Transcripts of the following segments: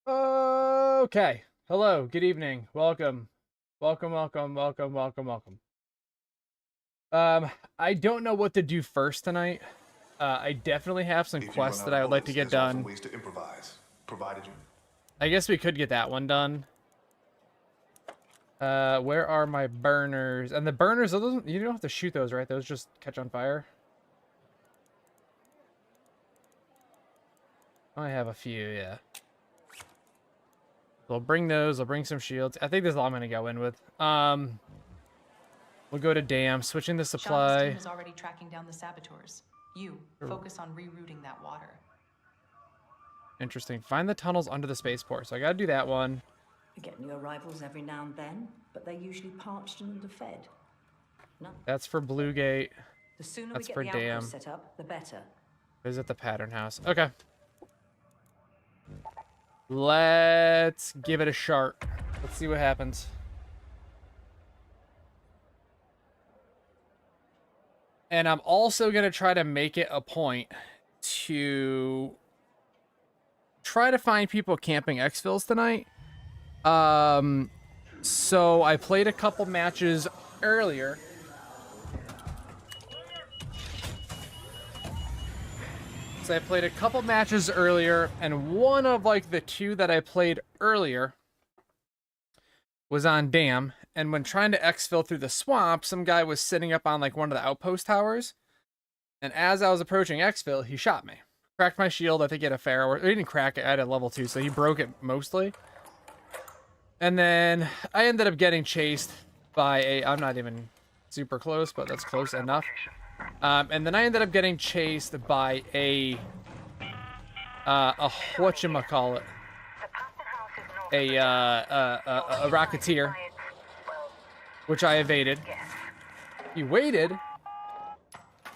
Okay. Hello. Good evening. Welcome. Welcome, welcome, welcome, welcome, welcome. I don't know what to do first tonight. I definitely have some If you run quests out that of I would like to bullets, get there's often done. ways to improvise, provided you. I guess we could get that one done. Where are my burners? And the burners, you don't have to shoot those, right? Those just catch on fire. I have a few, yeah. So I'll bring those. I'll bring some shields. I think this is all I'm gonna go in with. We'll go to dam, switching the Shauna's team supply. is already tracking down the saboteurs. You focus on rerouting that water. Interesting. Find the tunnels under the spaceport. So I gotta do that one. We get new arrivals every now and then, but they're usually parched and underfed. No. That's for Blue Gate. The sooner That's we get for the dam. outpost set up, the better. Visit the pattern house. Okay. Let's give it a shot. Let's see what happens. And I'm also going to try to make it a point to try to find people camping exfils tonight. So I played a couple matches earlier. So I played a couple matches earlier, and one of like the two that I played earlier was on dam. And when trying to exfil through the swamp, some guy was sitting up on like one of the outpost towers. And as I was approaching exfil, he shot me. Cracked my shield. I think he had a Pharaoh. He didn't crack it. I had a level 2, so he broke it mostly. And then I ended up getting chased by a... I'm not even super close, but that's close enough. And then I ended up getting chased by a whatchamacallit. A rocketeer, which I evaded. He waited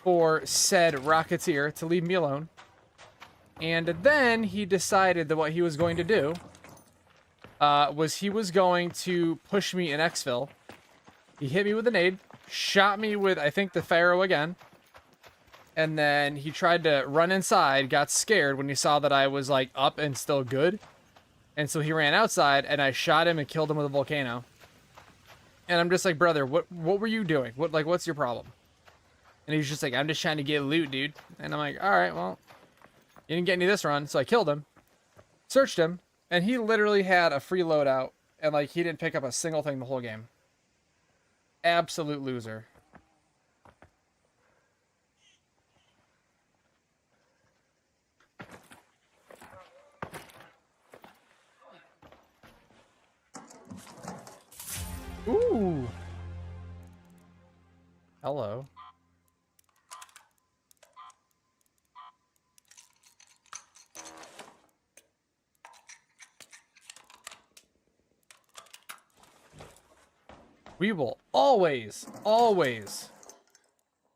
for said rocketeer to leave me alone. And then he decided that what he was going to do was he was going to push me in exfil. He hit me with a nade, shot me with, I think, the Pharaoh again. And then he tried to run inside, got scared when he saw that I was, like, up and still good. And so he ran outside, and I shot him and killed him with a volcano. And I'm just like, brother, what were you doing? What's your problem? And he's just like, I'm just trying to get loot, dude. And I'm like, all right, well, you didn't get any this run. So I killed him, searched him, and he literally had a free loadout. And, like, he didn't pick up a single thing the whole game. Absolute loser. Ooh. Hello. We will always, always,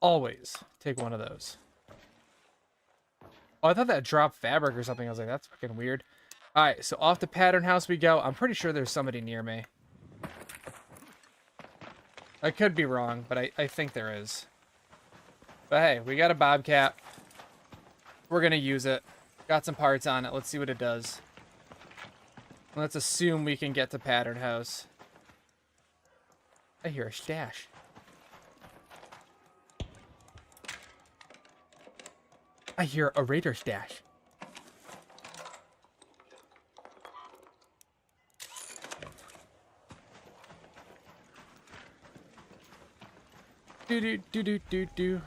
always take one of those. Oh, I thought that dropped fabric or something. I was like, that's fucking weird. All right, so off the pattern house we go. I'm pretty sure there's somebody near me. I could be wrong, but I think there is. But hey, we got a bobcat. We're going to use it. Got some parts on it. Let's see what it does. Let's assume we can get to pattern house. I hear a stash. I hear a raider stash. Do.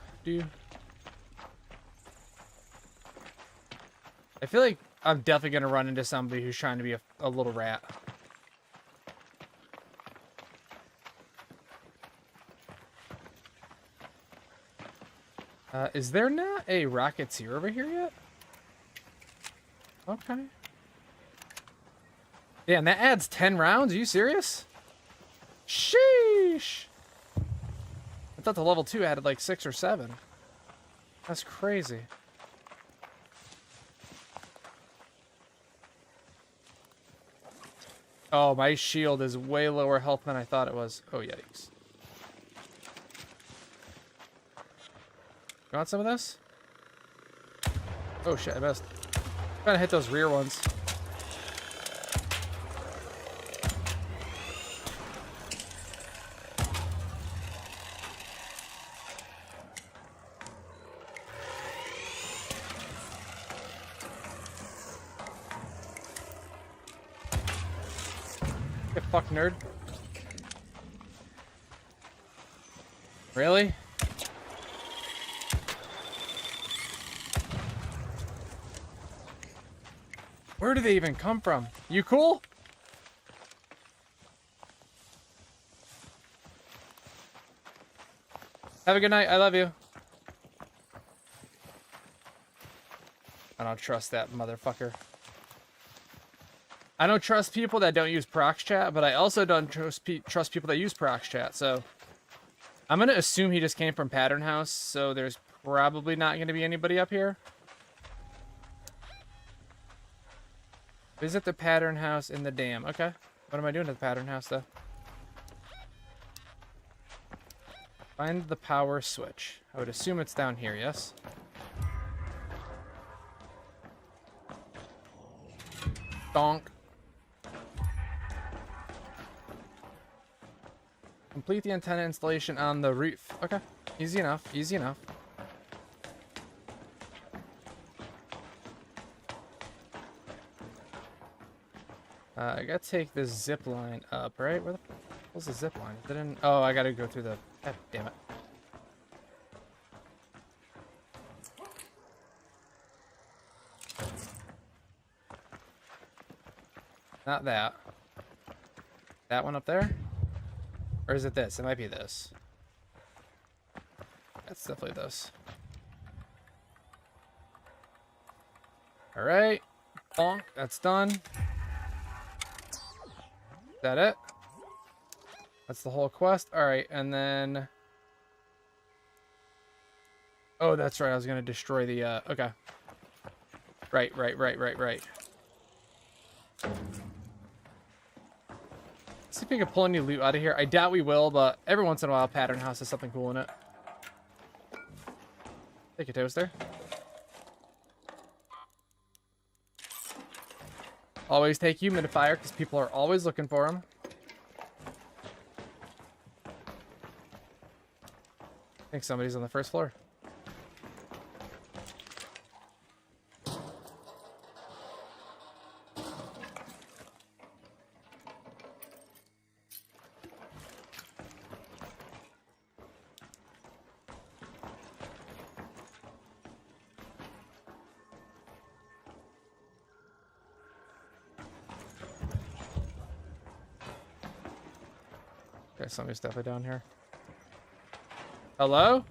I feel like I'm definitely gonna run into somebody who's trying to be a little rat. Is there not a rocketeer over here yet? Okay. Yeah, and that adds 10 rounds? Are you serious? Sheesh! I thought the level 2 added like 6 or 7. That's crazy. Oh, my shield is way lower health than I thought it was. Oh, yikes. You want some of this? Oh shit, I missed. I'm trying to hit those rear ones. Fuck, nerd. Really? Where do they even come from? You cool? Have a good night. I love you. I don't trust that motherfucker. I don't trust people that don't use prox chat, but I also don't trust people that use prox chat, so... I'm gonna assume he just came from Pattern House, so there's probably not gonna be anybody up here. Visit the Pattern House in the dam. Okay. What am I doing at the Pattern House, though? Find the power switch. I would assume it's down here, yes? Donk. Complete the antenna installation on the roof. Okay. Easy enough. Easy enough. I gotta take this zip line up, right? Where the was the zip line? Didn't. Oh, I gotta go through the. God damn it. Not that. That one up there? Or is it this? It might be this. That's definitely this. Alright. Bonk. That's done. Is that it? That's the whole quest. Alright, and then... Oh, that's right. I was going to destroy the... Okay. Right. See if we can pull any loot out of here. I doubt we will, but every once in a while, Pattern House has something cool in it. Take a toaster. Always take humidifier, because people are always looking for them. I think somebody's on the first floor. Okay, somebody's definitely down here. Hello?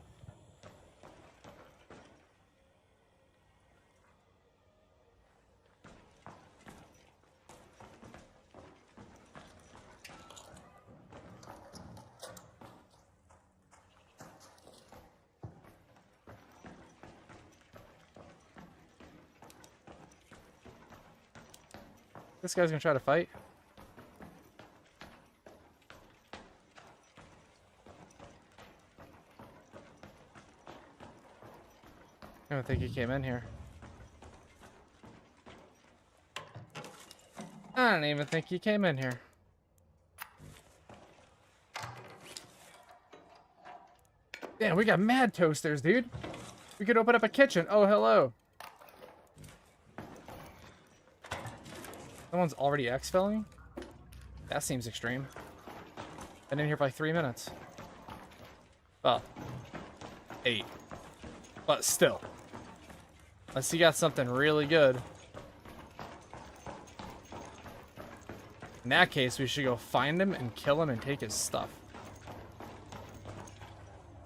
This guy's gonna try to fight. I don't think he came in here. I don't even think he came in here. Damn, we got mad toasters, dude. We could open up a kitchen. Oh, hello. Someone's already exfilling? That seems extreme. Been in here for like 3 minutes. Well, 8. But still. Unless you got something really good. In that case, we should go find him and kill him and take his stuff.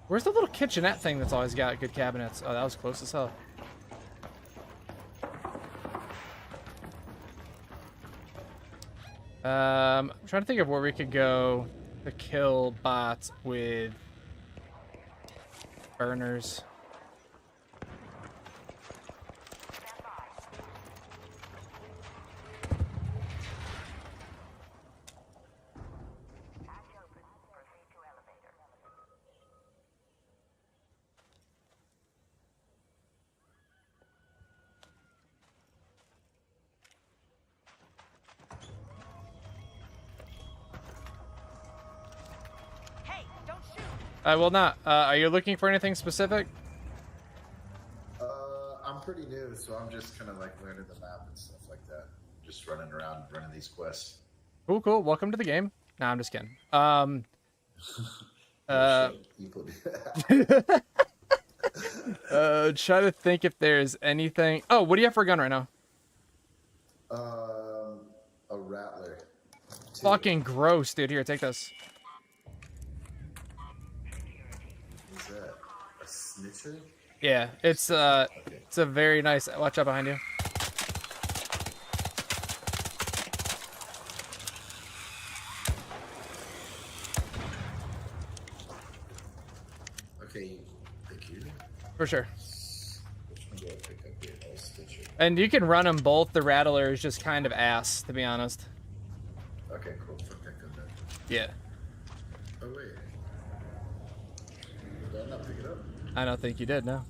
Where's the little kitchenette thing that's always got good cabinets? Oh, that was close as hell. I'm trying to think of where we could go to kill bots with burners. I will not. Are you looking for anything specific? I'm pretty new, so I'm just kind of like learning the map and stuff like that. Just running around, running these quests. Cool, cool. Welcome to the game. Nah, I'm just kidding. Try to think if there's anything. Oh, what do you have for a gun right now? A rattler. Fucking gross, dude. Here, take this. Is that a snitcher? Yeah, it's a very nice. Watch out behind you. Okay, thank you. For sure. Which one do I pick up here? Oh, snitcher. And you can run them both. The Rattler is just kind of ass, to be honest. Okay, cool. Fuck that gun then. Yeah. Oh wait. Did I not pick it up? I don't think you did, no.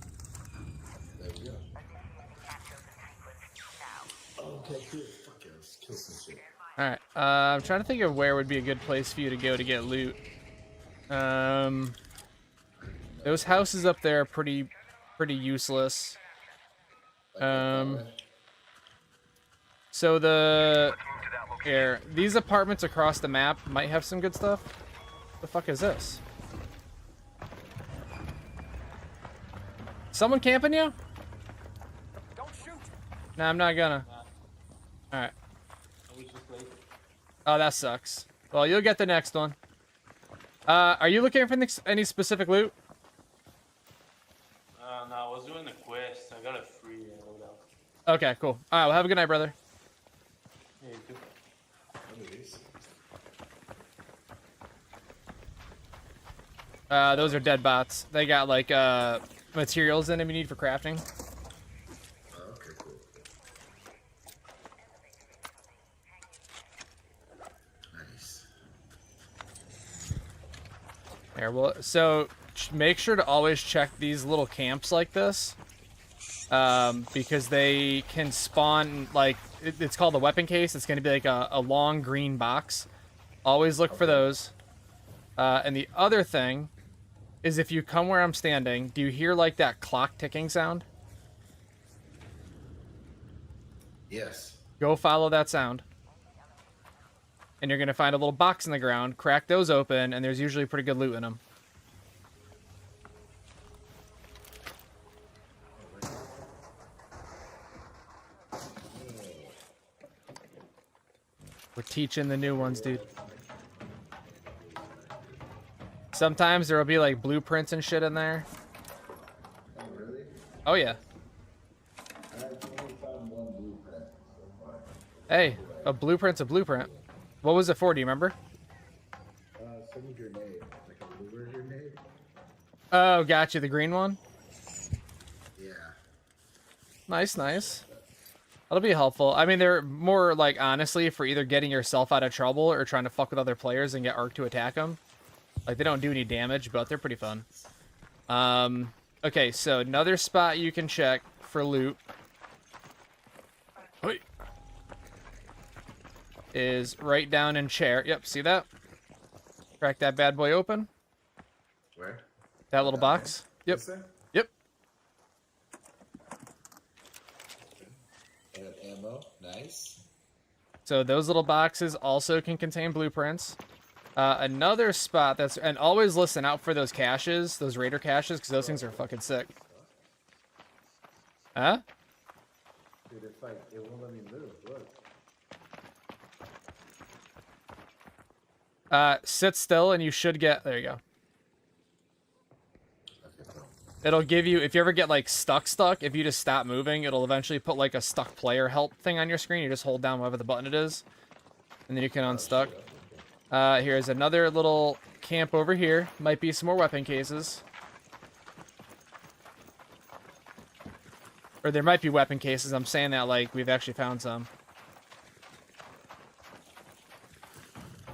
There we go. Okay, cool. Fuck yeah, let's kill some shit. Alright, I'm trying to think of where would be a good place for you to go to get loot. Those houses up there are pretty useless. So these apartments across the map might have some good stuff. The fuck is this? Someone camping you? Don't shoot. Nah, I'm not gonna. Alright. Oh, that sucks. Well, you'll get the next one. Are you looking for any specific loot? No, I was doing a quest. I got a free loadout. Okay, cool. Alright, well, have a good night, brother. Yeah, you too. What are these? Those are dead bots. They got, like, materials in them you need for crafting. Oh, okay, cool. Nice. There, well, so make sure to always check these little camps like this, because they can spawn, like, it's called a weapon case. It's going to be like a long green box. Always look for those. And the other thing is, if you come where I'm standing, do you hear, like, that clock ticking sound? Yes. Go follow that sound. And you're going to find a little box in the ground. Crack those open, and there's usually pretty good loot in them. We're teaching the new ones, dude. Sometimes there will be, like, blueprints and shit in there. Oh, really? Oh, yeah. I've only found one blueprint so far. Hey, a blueprint's a blueprint. What was it for? Do you remember? Some grenade. Like a lure grenade? Oh, gotcha. The green one? Yeah. Nice, nice. That'll be helpful. I mean, they're more, like, honestly, for either getting yourself out of trouble or trying to fuck with other players and get Arc to attack them. Like, they don't do any damage, but they're pretty fun. Okay, so another spot you can check for loot is right down in chair. Yep, see that? Crack that bad boy open. Where? That little box. Yep. This thing? Yep. And ammo. Nice. So those little boxes also can contain blueprints. Another spot that's... And always listen out for those caches, those raider caches, because those things are fucking sick. Huh? Dude, it's like, it won't let me move. Look. Sit still and you should get... There you go. Okay, cool. It'll give you... If you ever get, like, stuck, if you just stop moving, it'll eventually put, like, a stuck player help thing on your screen. You just hold down whatever the button it is, and then you can unstuck. Here's another little camp over here. Might be some more weapon cases. Or there might be weapon cases. I'm saying that like we've actually found some.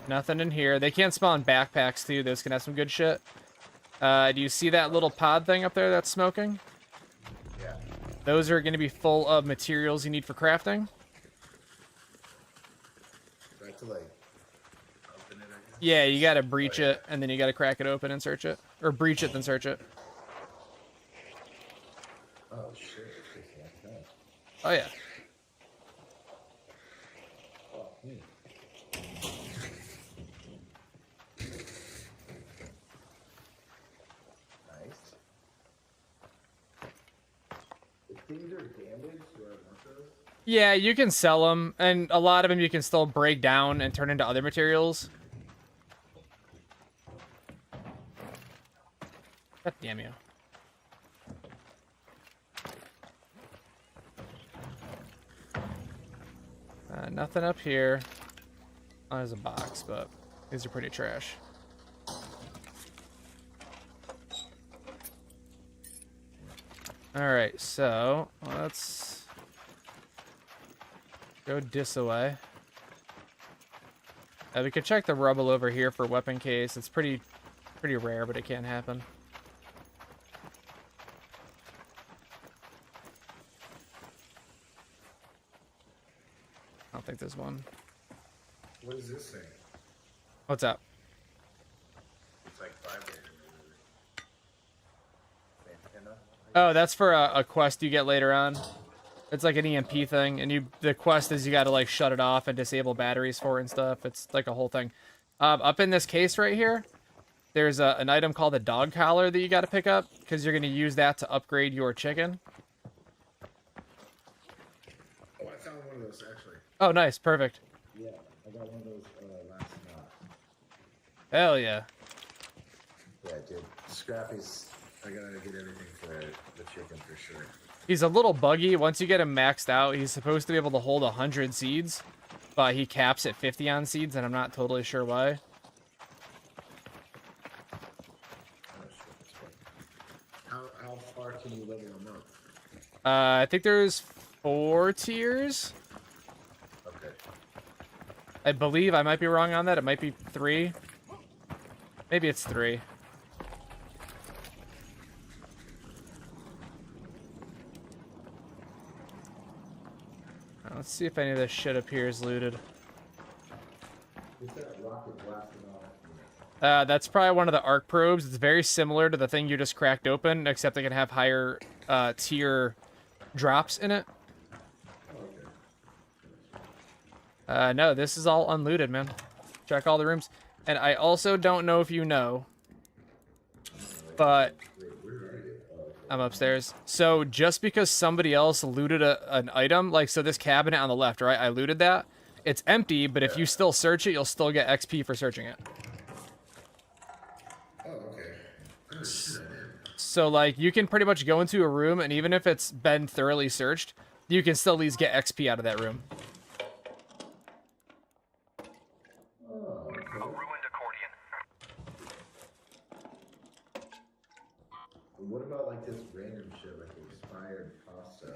Nothing in here. They can spawn backpacks too. Those can have some good shit. Do you see that little pod thing up there that's smoking? Yeah. Those are going to be full of materials you need for crafting. Do I have to, like, open it, I guess? Yeah, you gotta breach it, and then you gotta crack it open and search it. Or breach it, then search it. Oh, shit. It's like that. Oh, yeah. Oh, Yeah, you can sell them, and a lot of them you can still break down and turn into other materials. God damn you. Nothing up here. Oh, there's a box, but these are pretty trash. Alright, so let's go this away. We could check the rubble over here for weapon case. It's pretty rare, but it can happen. I don't think there's one. What is this thing? What's up? It's like vibrator. Antenna? Oh, that's for a quest you get later on. It's like an EMP thing, and the quest is you got to like shut it off and disable batteries for it and stuff. It's like a whole thing. Up in this case right here, there's an item called a dog collar that you got to pick up because you're going to use that to upgrade your chicken. Oh, I found one of those actually. Oh, nice, perfect. Yeah, I got one of those last night. Hell yeah. Yeah, dude. Scrappy's. I gotta get everything for the chicken for sure. He's a little buggy. Once you get him maxed out, he's supposed to be able to hold 100 seeds, but he caps at 50 on seeds, and I'm not totally sure why. How far can you level him up? I think there's 4 tiers. Okay. I believe. I might be wrong on that. It might be 3. Maybe it's 3. Let's see if any of this shit up here is looted. Is that rocket blasting off? That's probably one of the arc probes. It's very similar to the thing you just cracked open, except it can have higher tier drops in it. No, this is all unlooted, man. Check all the rooms. And I also don't know if you know, but I'm upstairs. So just because somebody else looted an item, like so this cabinet on the left, right? I looted that. It's empty, but if you still search it, you'll still get XP for searching it. Oh, okay. Oh, shit. So like you can pretty much go into a room, and even if it's been thoroughly searched, you can still at least get XP out of that room. What about like this random shit, like expired pasta? And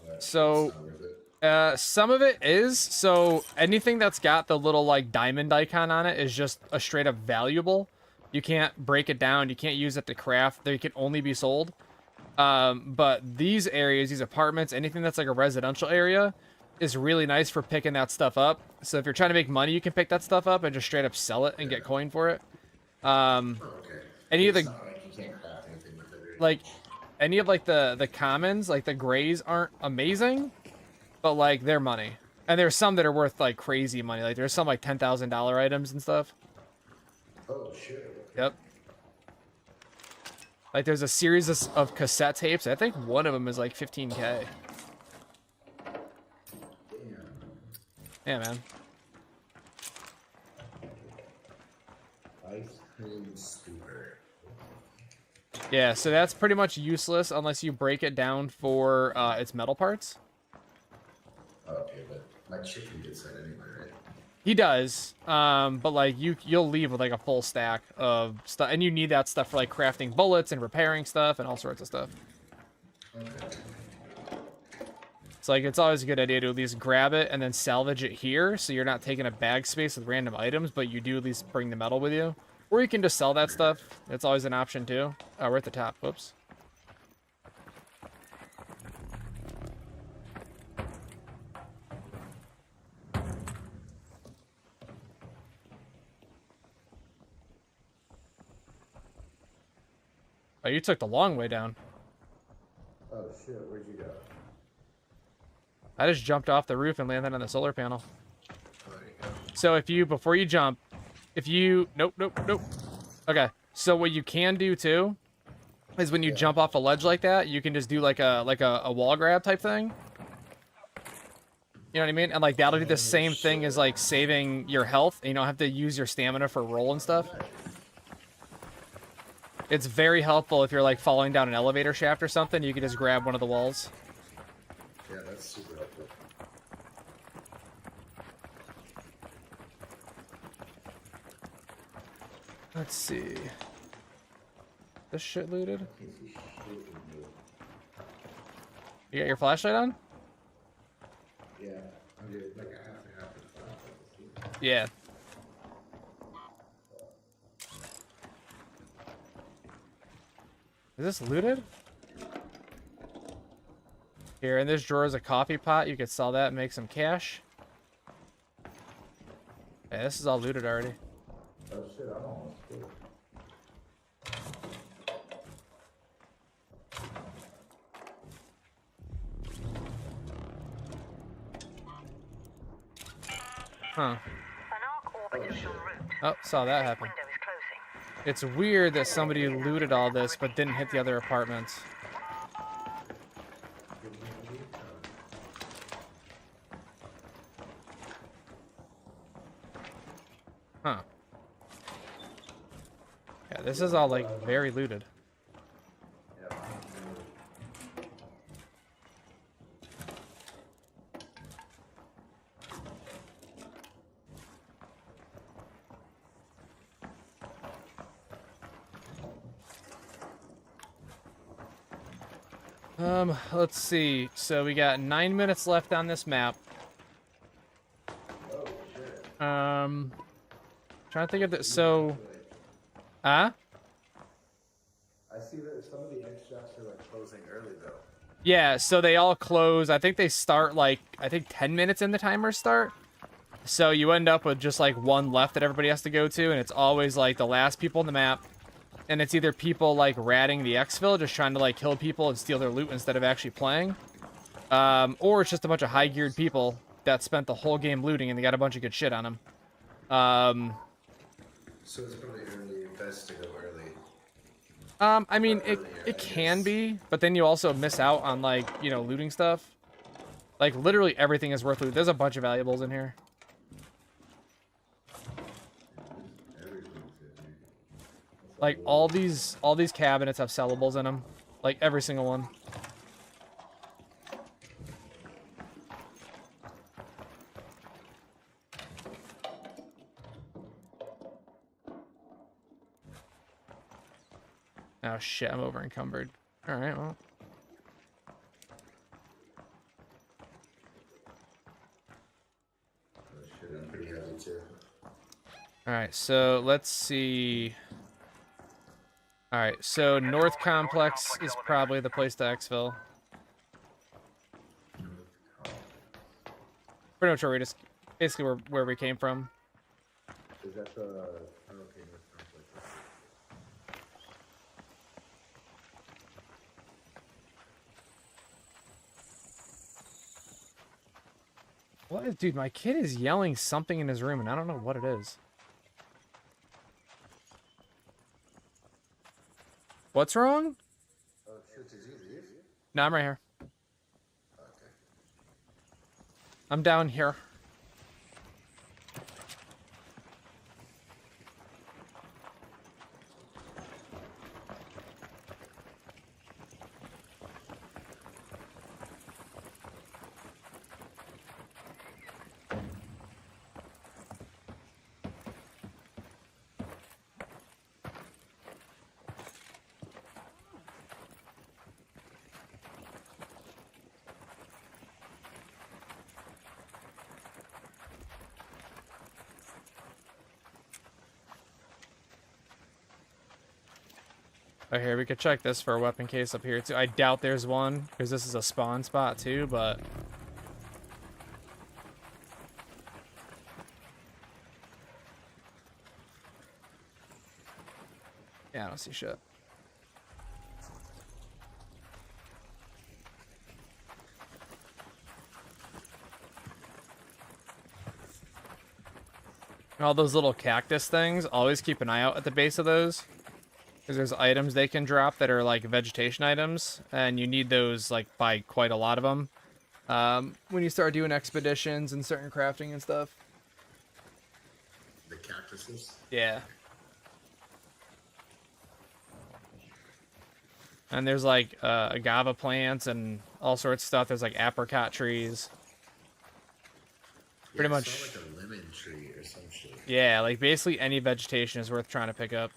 all that? So, It's not worth it. some of it is. So anything that's got the little like diamond icon on it is just a straight up valuable. You can't break it down. You can't use it to craft. They can only be sold. But these areas, these apartments, anything that's like a residential area is really nice for picking that stuff up. So if you're trying to make money, you can pick that stuff up and just straight up sell it and get coin for it. Oh, okay. Any of It's the not like you can't craft anything with it. Right? like any of like the commons, like the grays aren't amazing, but like they're money. And there's some that are worth like crazy money. Like there's some like $10,000 items and stuff. Oh shit. Yep. Like there's a series of cassette tapes. I think one of them is like 15K. Damn. Yeah, man. Ice cream scooter. Yeah, so that's pretty much useless unless you break it down for its metal parts. Okay, but my chicken gets that anyway, right? He does, but like you'll leave with like a full stack of stuff, and you need that stuff for like crafting bullets and repairing stuff and all sorts of stuff. Okay. It's like it's always a good idea to at least grab it and then salvage it here, so you're not taking a bag space with random items, but you do at least bring the metal with you, or you can just sell that stuff. It's always an option too. Oh, we're at the top. Whoops. Oh, you took the long way down. Oh shit, where'd you go? I just jumped off the roof and landed on the solar panel. Oh, there you go. So if you, before you jump, if you, nope. Okay, so what you can do too, is when you jump off a ledge like that, you can just do like a wall grab type thing. You know what I mean? And like that'll do the same thing as like saving your health. And you don't have to use your stamina for roll and stuff. It's very helpful if you're like falling down an elevator shaft or something. You can just grab one of the walls. Yeah, that's super helpful. Let's see. This shit looted. You got your flashlight on? Yeah, I'm good. Like I have to. Yeah. Is this looted? Here, in this drawer is a coffee pot. You could sell that and make some cash. Yeah, this is all looted already. Oh shit, I'm almost good. Huh. Oh, saw that happen. It's weird that somebody looted all this but didn't hit the other apartments. Huh. Yeah, this is all like very looted. Let's see. So we got 9 minutes left on this map. Trying to think of this. So, I see that some of the extracts are like closing early though. yeah, so they all close. I think they start like, 10 minutes in the timer start. So you end up with just like one left that everybody has to go to, and it's always like the last people in the map. And it's either people like ratting the exfil, just trying to like kill people and steal their loot instead of actually playing. Or it's just a bunch of high-geared people that spent the whole game looting and they got a bunch of good shit on them. So it's probably early, best to go early. I mean, it can be, but then you also miss out on like, you know, looting stuff. Like literally everything is worth loot. There's a bunch of valuables in here. Like all these cabinets have sellables in them. Like every single one. Oh shit, I'm over encumbered. Alright, well. Oh shit, I'm pretty heavy too. Alright, so let's see. Alright, so North Complex is probably the place to exfil. Pretty much where we just, basically where we came from. Is that the okay, North Complex? What? Dude, my kid is yelling something in his room and I don't know what it is. What's wrong? Oh shit, did you leave? No, I'm right here. Okay. I'm down here. Oh, here, we could check this for a weapon case up here, too. I doubt there's one, because this is a spawn spot, too, but... yeah, I don't see shit. All those little cactus things, always keep an eye out at the base of those. Because there's items they can drop that are like vegetation items, and you need those like by quite a lot of them. when you start doing expeditions and certain crafting and stuff. The cactuses. Yeah. And there's like agave plants and all sorts of stuff. There's like apricot trees. Pretty Yeah, I much. saw like a lemon tree or some shit. Yeah, like basically any vegetation is worth trying to pick up.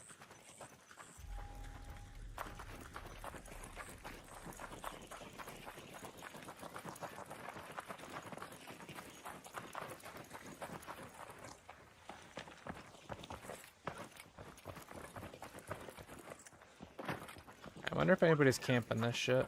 I wonder if anybody's camping this shit.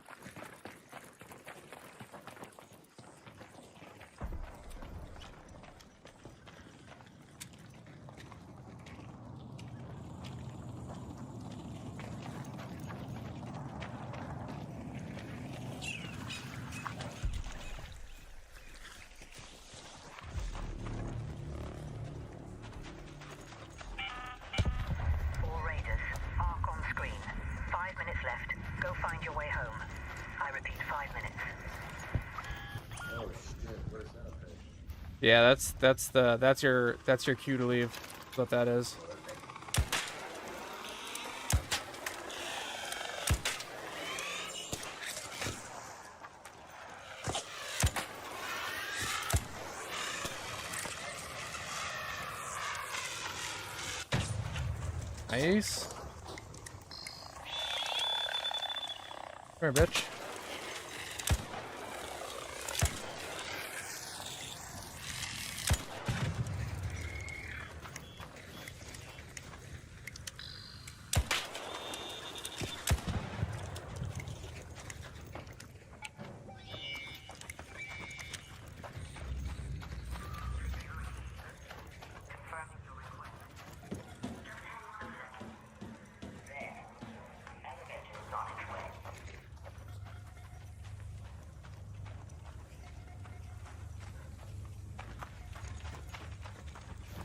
All raiders, arc on screen. 5 minutes left. Go find your way home. I repeat, 5 minutes. Oh shit! What is that up there? Yeah, that's your cue to leave. That's what that is. Nice. Come here, bitch.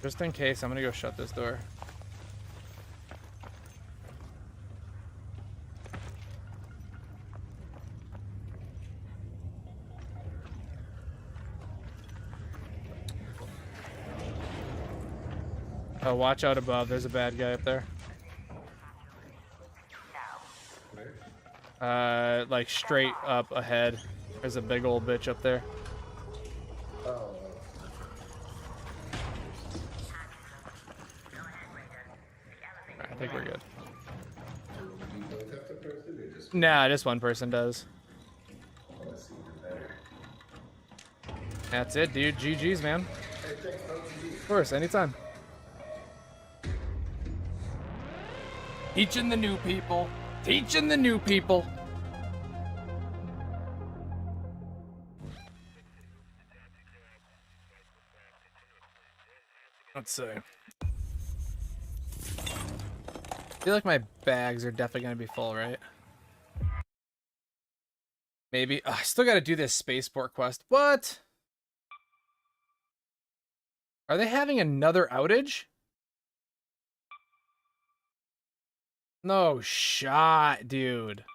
Just in case, I'm gonna go shut this door. Oh, watch out above. There's a bad guy up there. Like straight up ahead. There's a big old bitch up there. Oh. I think we're good. Do you both have to person or just? Nah, just one person does. Oh, that's even better. That's it, dude. GG's, man. Hey, thanks, bro. Of course, anytime. Teaching the new people. Teaching the new people. Let's see. I feel like my bags are definitely going to be full, right? Maybe. I still got to do this spaceport quest. What? Are they having another outage? No shot, dude.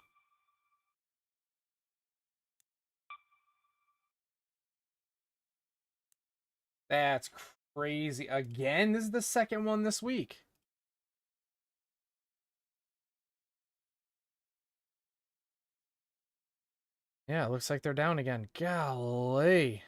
That's crazy. Again, this is the second one this week. Yeah, it looks like they're down again. Golly.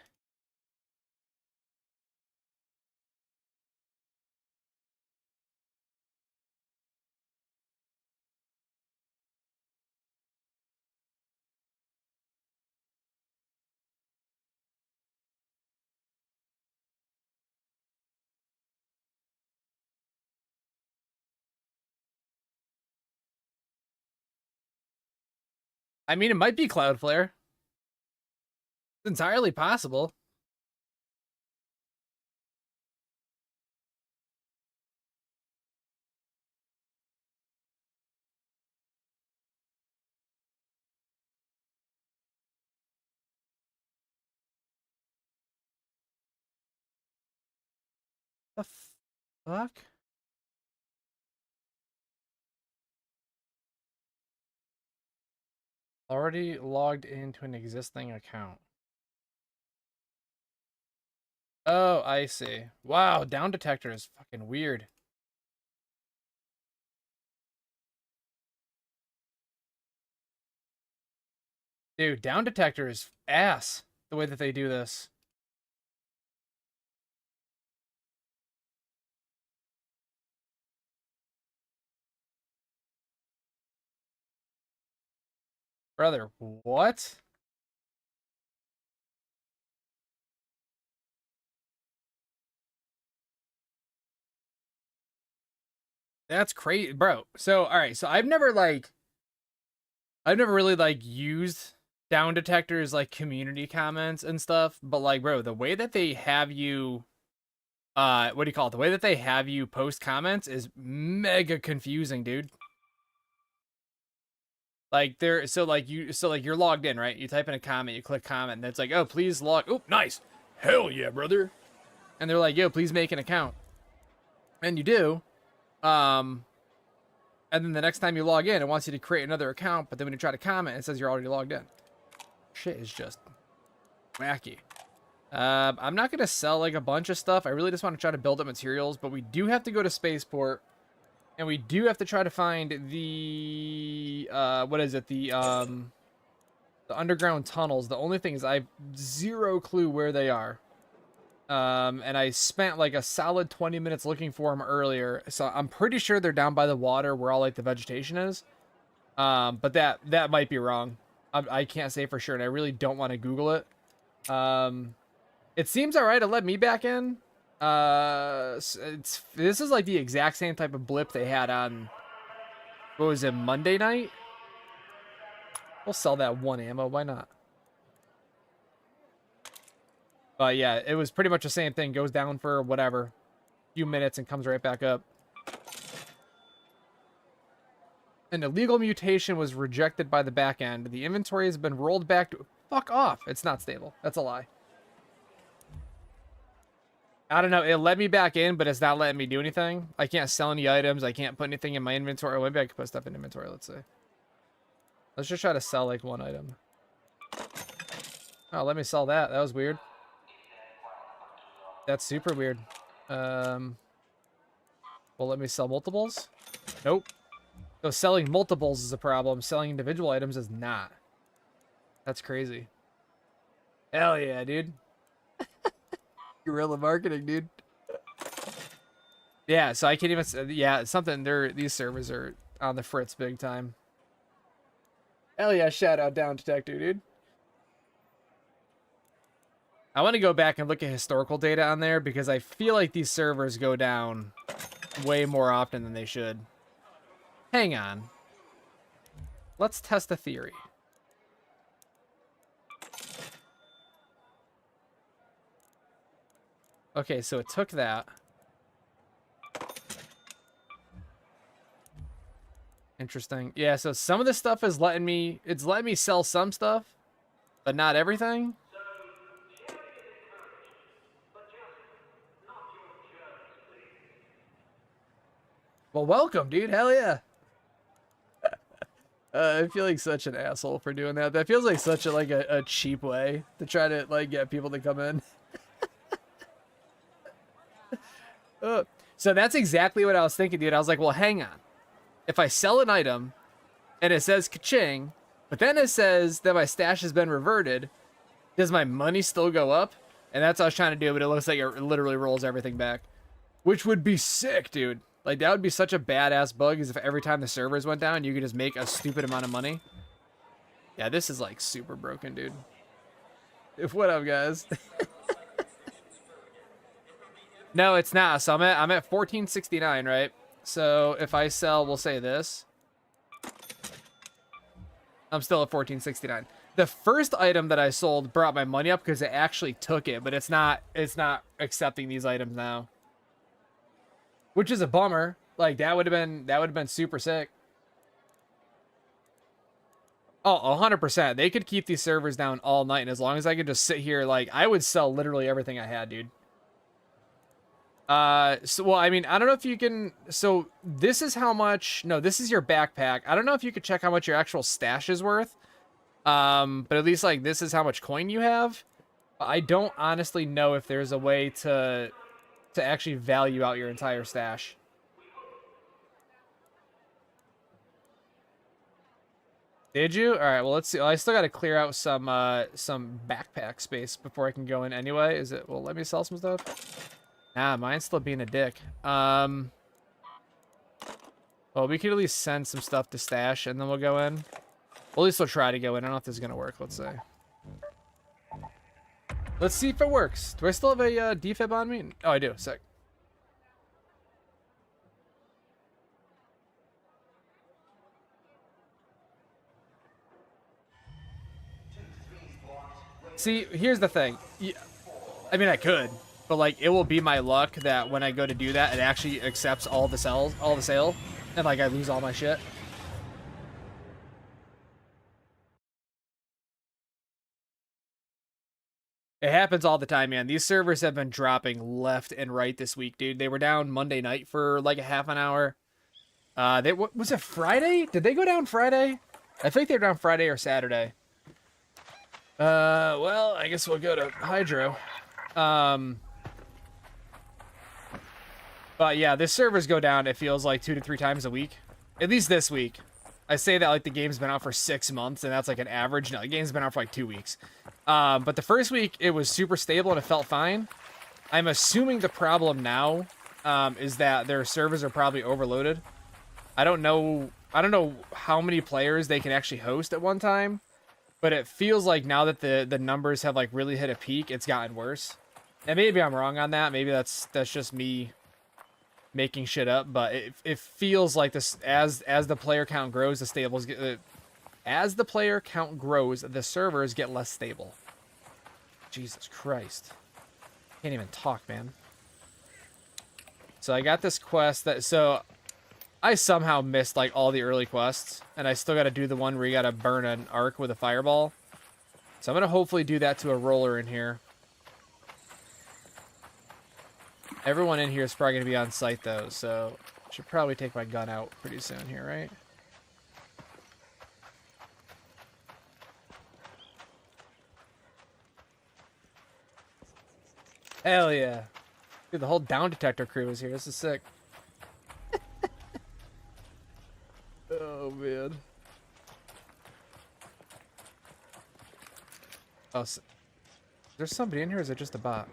I mean, it might be Cloudflare. It's entirely possible. The fuck? Already logged into an existing account. Oh, I see. Wow, down detector is fucking weird. Dude, down detector is ass, the way that they do this. Brother, what? That's crazy, bro. So, all right, so I've never really like used down detectors like community comments and stuff, but like, bro, the way that they have you what do you call it? The way that they have you post comments is mega confusing, dude. Like you're logged in, right? You type in a comment, you click comment, and it's like, oh, please log. Oh, nice. Hell yeah, brother. And they're like, yo, please make an account. And you do. And then the next time you log in, it wants you to create another account, but then when you try to comment, it says you're already logged in. Shit is just wacky. I'm not gonna sell like a bunch of stuff. I really just want to try to build up materials, but we do have to go to Spaceport. And we do have to try to find the what is it? The underground tunnels. The only thing is I have zero clue where they are. And I spent like a solid 20 minutes looking for them earlier. So I'm pretty sure they're down by the water where all like the vegetation is. But that might be wrong. I can't say for sure, and I really don't want to Google it. It seems all right to let me back in. This is like the exact same type of blip they had on, what was it, Monday night? We'll sell that one ammo, why not? But yeah, it was pretty much the same thing. Goes down for whatever, few minutes and comes right back up. An illegal mutation was rejected by the back end. The inventory has been rolled back to... Fuck off. It's not stable. That's a lie. I don't know. It let me back in, but it's not letting me do anything. I can't sell any items. I can't put anything in my inventory. Maybe I can put stuff in inventory. Let's see. Let's just try to sell like one item. Oh, let me sell that. That was weird. That's super weird. Well, let me sell multiples. Nope. So selling multiples is a problem. Selling individual items is not. That's crazy. Hell yeah, dude. Guerrilla marketing, dude. Yeah, so I can't even... Yeah, it's something... These servers are on the fritz big time. Hell yeah, shout out Down Detector, dude. I want to go back and look at historical data on there because I feel like these servers go down way more often than they should. Hang on. Let's test a theory. Okay, so it took that. Interesting. Yeah, so some of this stuff is letting me... It's letting me sell some stuff, but not everything. Well, welcome, dude. Hell yeah. I feel like such an asshole for doing that. That feels like such a cheap way to try to like get people to come in. So that's exactly what I was thinking, dude. I was like, well, hang on. If I sell an item and it says ka-ching, but then it says that my stash has been reverted, does my money still go up? And that's what I was trying to do, but it looks like it literally rolls everything back. Which would be sick, dude. Like, that would be such a badass bug, is if every time the servers went down, you could just make a stupid amount of money. Yeah, this is, like, super broken, dude. What up, guys? No, it's not. So I'm at 1469, right? So if I sell, we'll say this. I'm still at 1469. The first item that I sold brought my money up because it actually took it, but it's not accepting these items now. Which is a bummer. Like that would have been super sick. Oh, 100%. They could keep these servers down all night, and as long as I could just sit here, like I would sell literally everything I had, dude. So, well, I mean, I don't know if you can, so this is how much, no, this is your backpack. I don't know if you could check how much your actual stash is worth. But at least like this is how much coin you have. I don't honestly know if there's a way to actually value out your entire stash. Did you? All right. Well, let's see. I still got to clear out some backpack space before I can go in. Anyway, is it? Well, let me sell some stuff. Nah, mine's still being a dick. Well, we could at least send some stuff to stash, and then we'll go in. Well, at least we'll try to go in. I don't know if this is gonna work. Let's see. Let's see if it works. Do I still have a defib on me? Oh, I do. Sick. See, here's the thing. I mean, I could, but like, it will be my luck that when I go to do that, it actually accepts all the sale, and like I lose all my shit. It happens all the time, man. These servers have been dropping left and right this week, dude. They were down Monday night for like a half an hour. Was it Friday? Did they go down Friday? I think they were down Friday or Saturday. Well, I guess we'll go to Hydro. But yeah, the servers go down, it feels like 2 to 3 times a week. At least this week. I say that like the game's been out for 6 months, and that's like an average. No, the game's been out for like 2 weeks. But the first week, it was super stable and it felt fine. I'm assuming the problem now is that their servers are probably overloaded. I don't know how many players they can actually host at one time. But it feels like now that the numbers have like really hit a peak, it's gotten worse. And maybe I'm wrong on that. Maybe that's just me making shit up. But it feels like this as the player count grows, the stables get as the player count grows, the servers get less stable. Jesus Christ, can't even talk, man. So I got this quest so I somehow missed like all the early quests, and I still got to do the one where you got to burn an arc with a fireball. So I'm going to hopefully do that to a roller in here. Everyone in here is probably going to be on site though, so I should probably take my gun out pretty soon here, right? Hell yeah. Dude, the whole down detector crew is here. This is sick. Oh, man. Oh, so, there's somebody in here, or is it just a bot?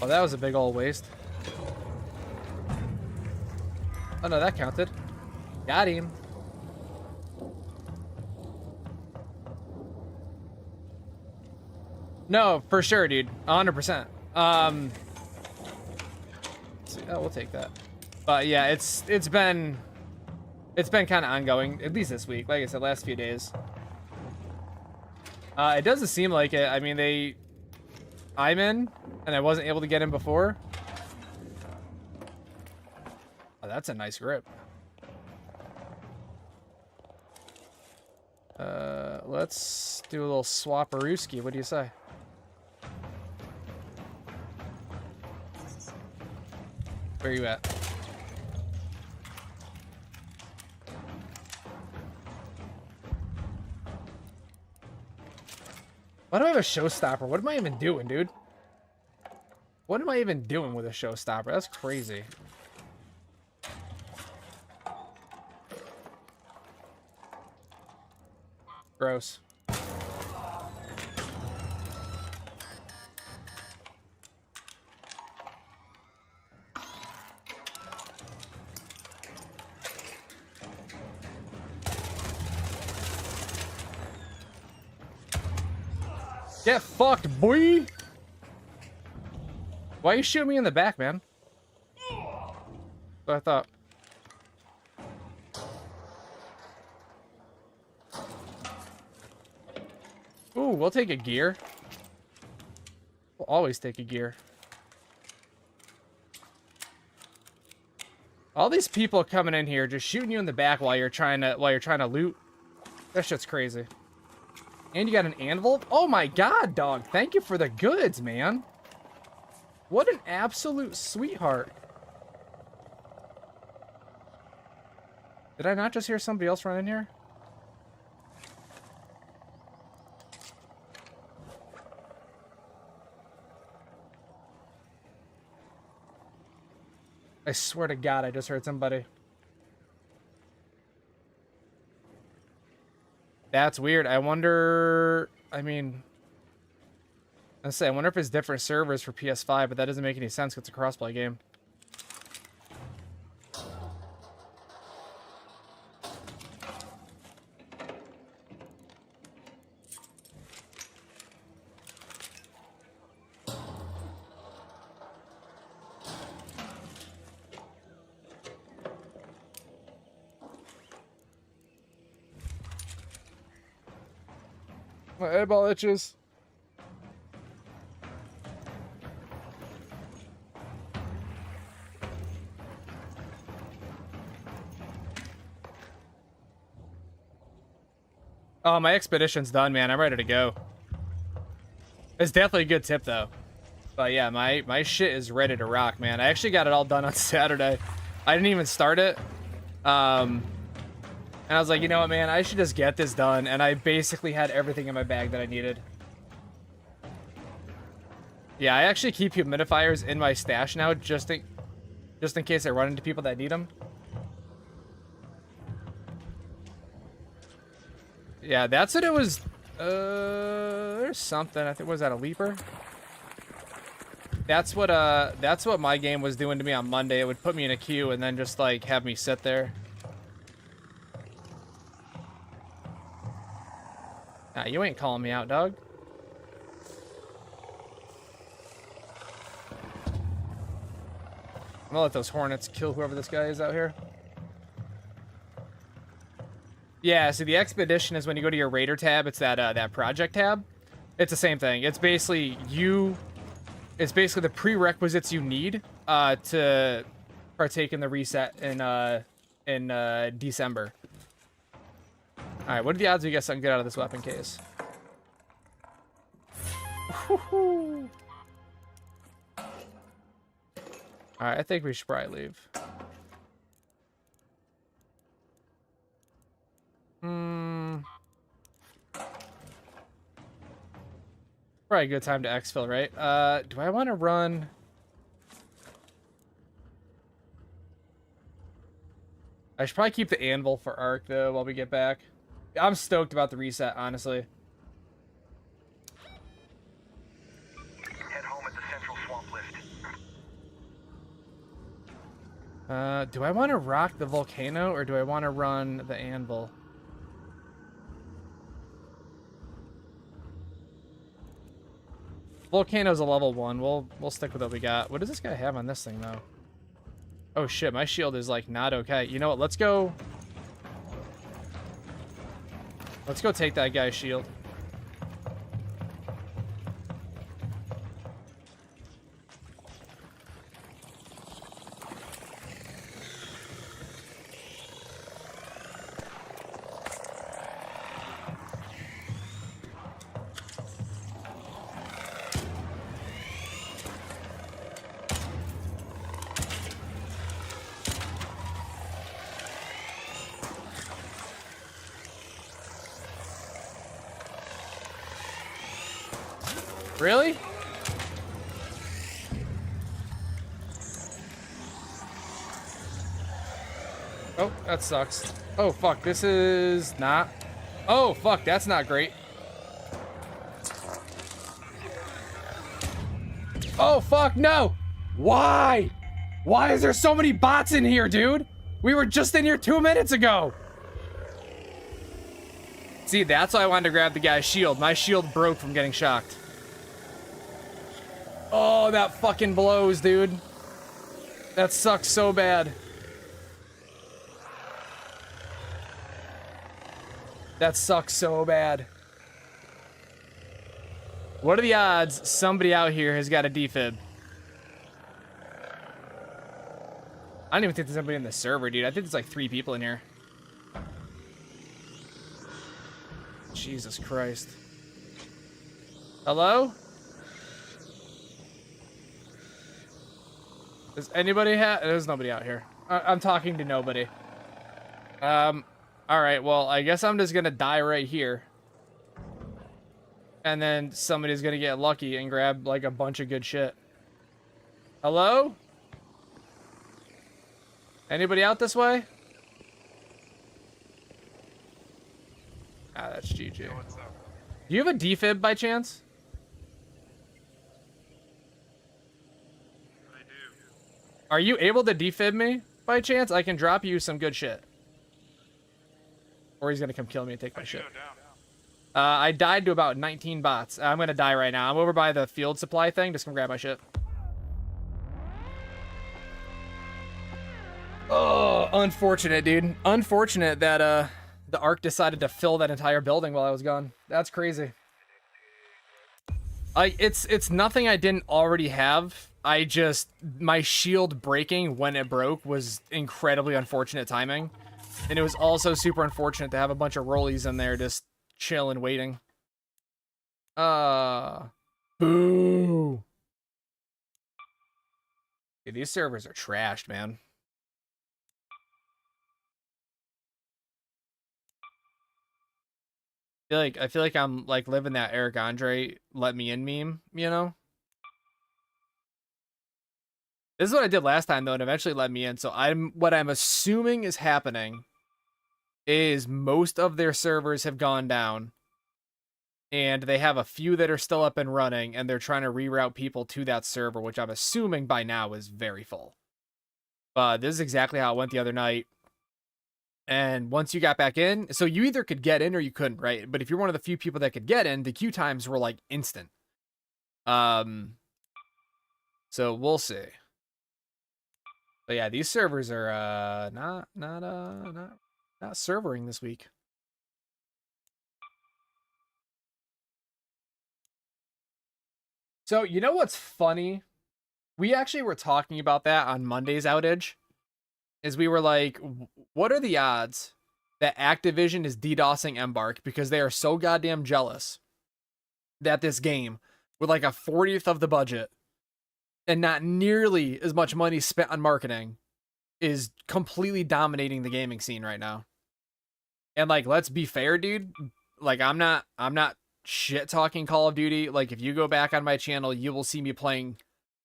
Oh, that was a big old waste. Oh no, that counted. Got him. No, for sure, dude. 100%. Oh, we'll take that. But yeah, it's been kind of ongoing, at least this week. Like I said, last few days. It doesn't seem like it. I mean, I'm in, and I wasn't able to get in before. Oh, that's a nice grip. Let's do a little swapperooski. What do you say? Where are you at? Why do I have a showstopper? What am I even doing, dude? What am I even doing with a showstopper? That's crazy. Gross. Get fucked, boy! Why you shooting me in the back, man? What I thought. Ooh, we'll take a gear. We'll always take a gear. All these people coming in here just shooting you in the back while you're trying to loot. That shit's crazy. And you got an anvil? Oh my god, dog. Thank you for the goods, man. What an absolute sweetheart. Did I not just hear somebody else run in here? I swear to God, I just heard somebody. That's weird. I wonder... I mean... I wonder if it's different servers for PS5, but that doesn't make any sense because it's a crossplay game. My eyeball itches. Oh, my expedition's done, man. I'm ready to go. It's definitely a good tip, though. But yeah, my shit is ready to rock, man. I actually got it all done on Saturday. I didn't even start it. And I was like, you know what, man? I should just get this done. And I basically had everything in my bag that I needed. Yeah, I actually keep humidifiers in my stash now, just in case I run into people that need them. Yeah, that's what it was. There's something. I think, was that a leaper? That's what my game was doing to me on Monday. It would put me in a queue and then just like have me sit there. Nah, you ain't calling me out, dog. I'm gonna let those hornets kill whoever this guy is out here. Yeah, so the expedition is when you go to your raider tab. It's that project tab. It's the same thing. It's basically It's basically the prerequisites you need to partake in the reset in December. All right, what are the odds we get something good out of this weapon case? All right, I think we should probably leave. Probably a good time to exfil, right? Do I want to run? I should probably keep the anvil for Arc, though, while we get back. I'm stoked about the reset, honestly. Head home at the central swamp lift. Do I want to rock the volcano, or do I want to run the anvil? Volcano's a level 1. We'll stick with what we got. What does this guy have on this thing, though? Oh, shit. My shield is, like, not okay. You know what? Let's go... Let's go take that guy's shield. Really? Oh, that sucks. Oh, fuck. This is not... Oh, fuck. That's not great. Oh, fuck. No. Why? Why is there so many bots in here, dude? We were just in here 2 minutes ago. See, that's why I wanted to grab the guy's shield. My shield broke from getting shocked. Oh, that fucking blows, dude. That sucks so bad. That sucks so bad. What are the odds somebody out here has got a defib? I don't even think there's anybody in the server, dude. I think there's like 3 people in here. Jesus Christ. Hello? Does anybody have... There's nobody out here. I'm talking to nobody. Alright, well, I guess I'm just gonna die right here. And then somebody's gonna get lucky and grab, like, a bunch of good shit. Hello? Anybody out this way? Ah, that's GG. Yo, what's up? Do you have a defib by chance? I do. Are you able to defib me by chance? I can drop you some good shit. Or he's gonna come kill me and take my How'd you shit. go down? I died to about 19 bots. I'm gonna die right now. I'm over by the field supply thing. Just gonna grab my shit. Oh, unfortunate, dude. Unfortunate that the Ark decided to fill that entire building while I was gone. That's crazy. It's nothing I didn't already have. My shield breaking when it broke was incredibly unfortunate timing. And it was also super unfortunate to have a bunch of rollies in there just chilling, waiting. Boo. Dude, these servers are trashed, man. I feel like I'm like living that Eric Andre let me in meme, you know? This is what I did last time though, and eventually let me in. So what I'm assuming is happening is most of their servers have gone down and they have a few that are still up and running and they're trying to reroute people to that server, which I'm assuming by now is very full. But this is exactly how it went the other night. And once you got back in, so you either could get in or you couldn't, right? But if you're one of the few people that could get in, the queue times were like instant. So we'll see. But yeah, these servers are not servering this week. So you know what's funny? We actually were talking about that on Monday's outage. Is we were like, what are the odds that Activision is DDoSing Embark because they are so goddamn jealous that this game, with like a 40th of the budget and not nearly as much money spent on marketing, is completely dominating the gaming scene right now. And like, let's be fair, dude. Like, I'm not shit talking Call of Duty. Like, if you go back on my channel, you will see me playing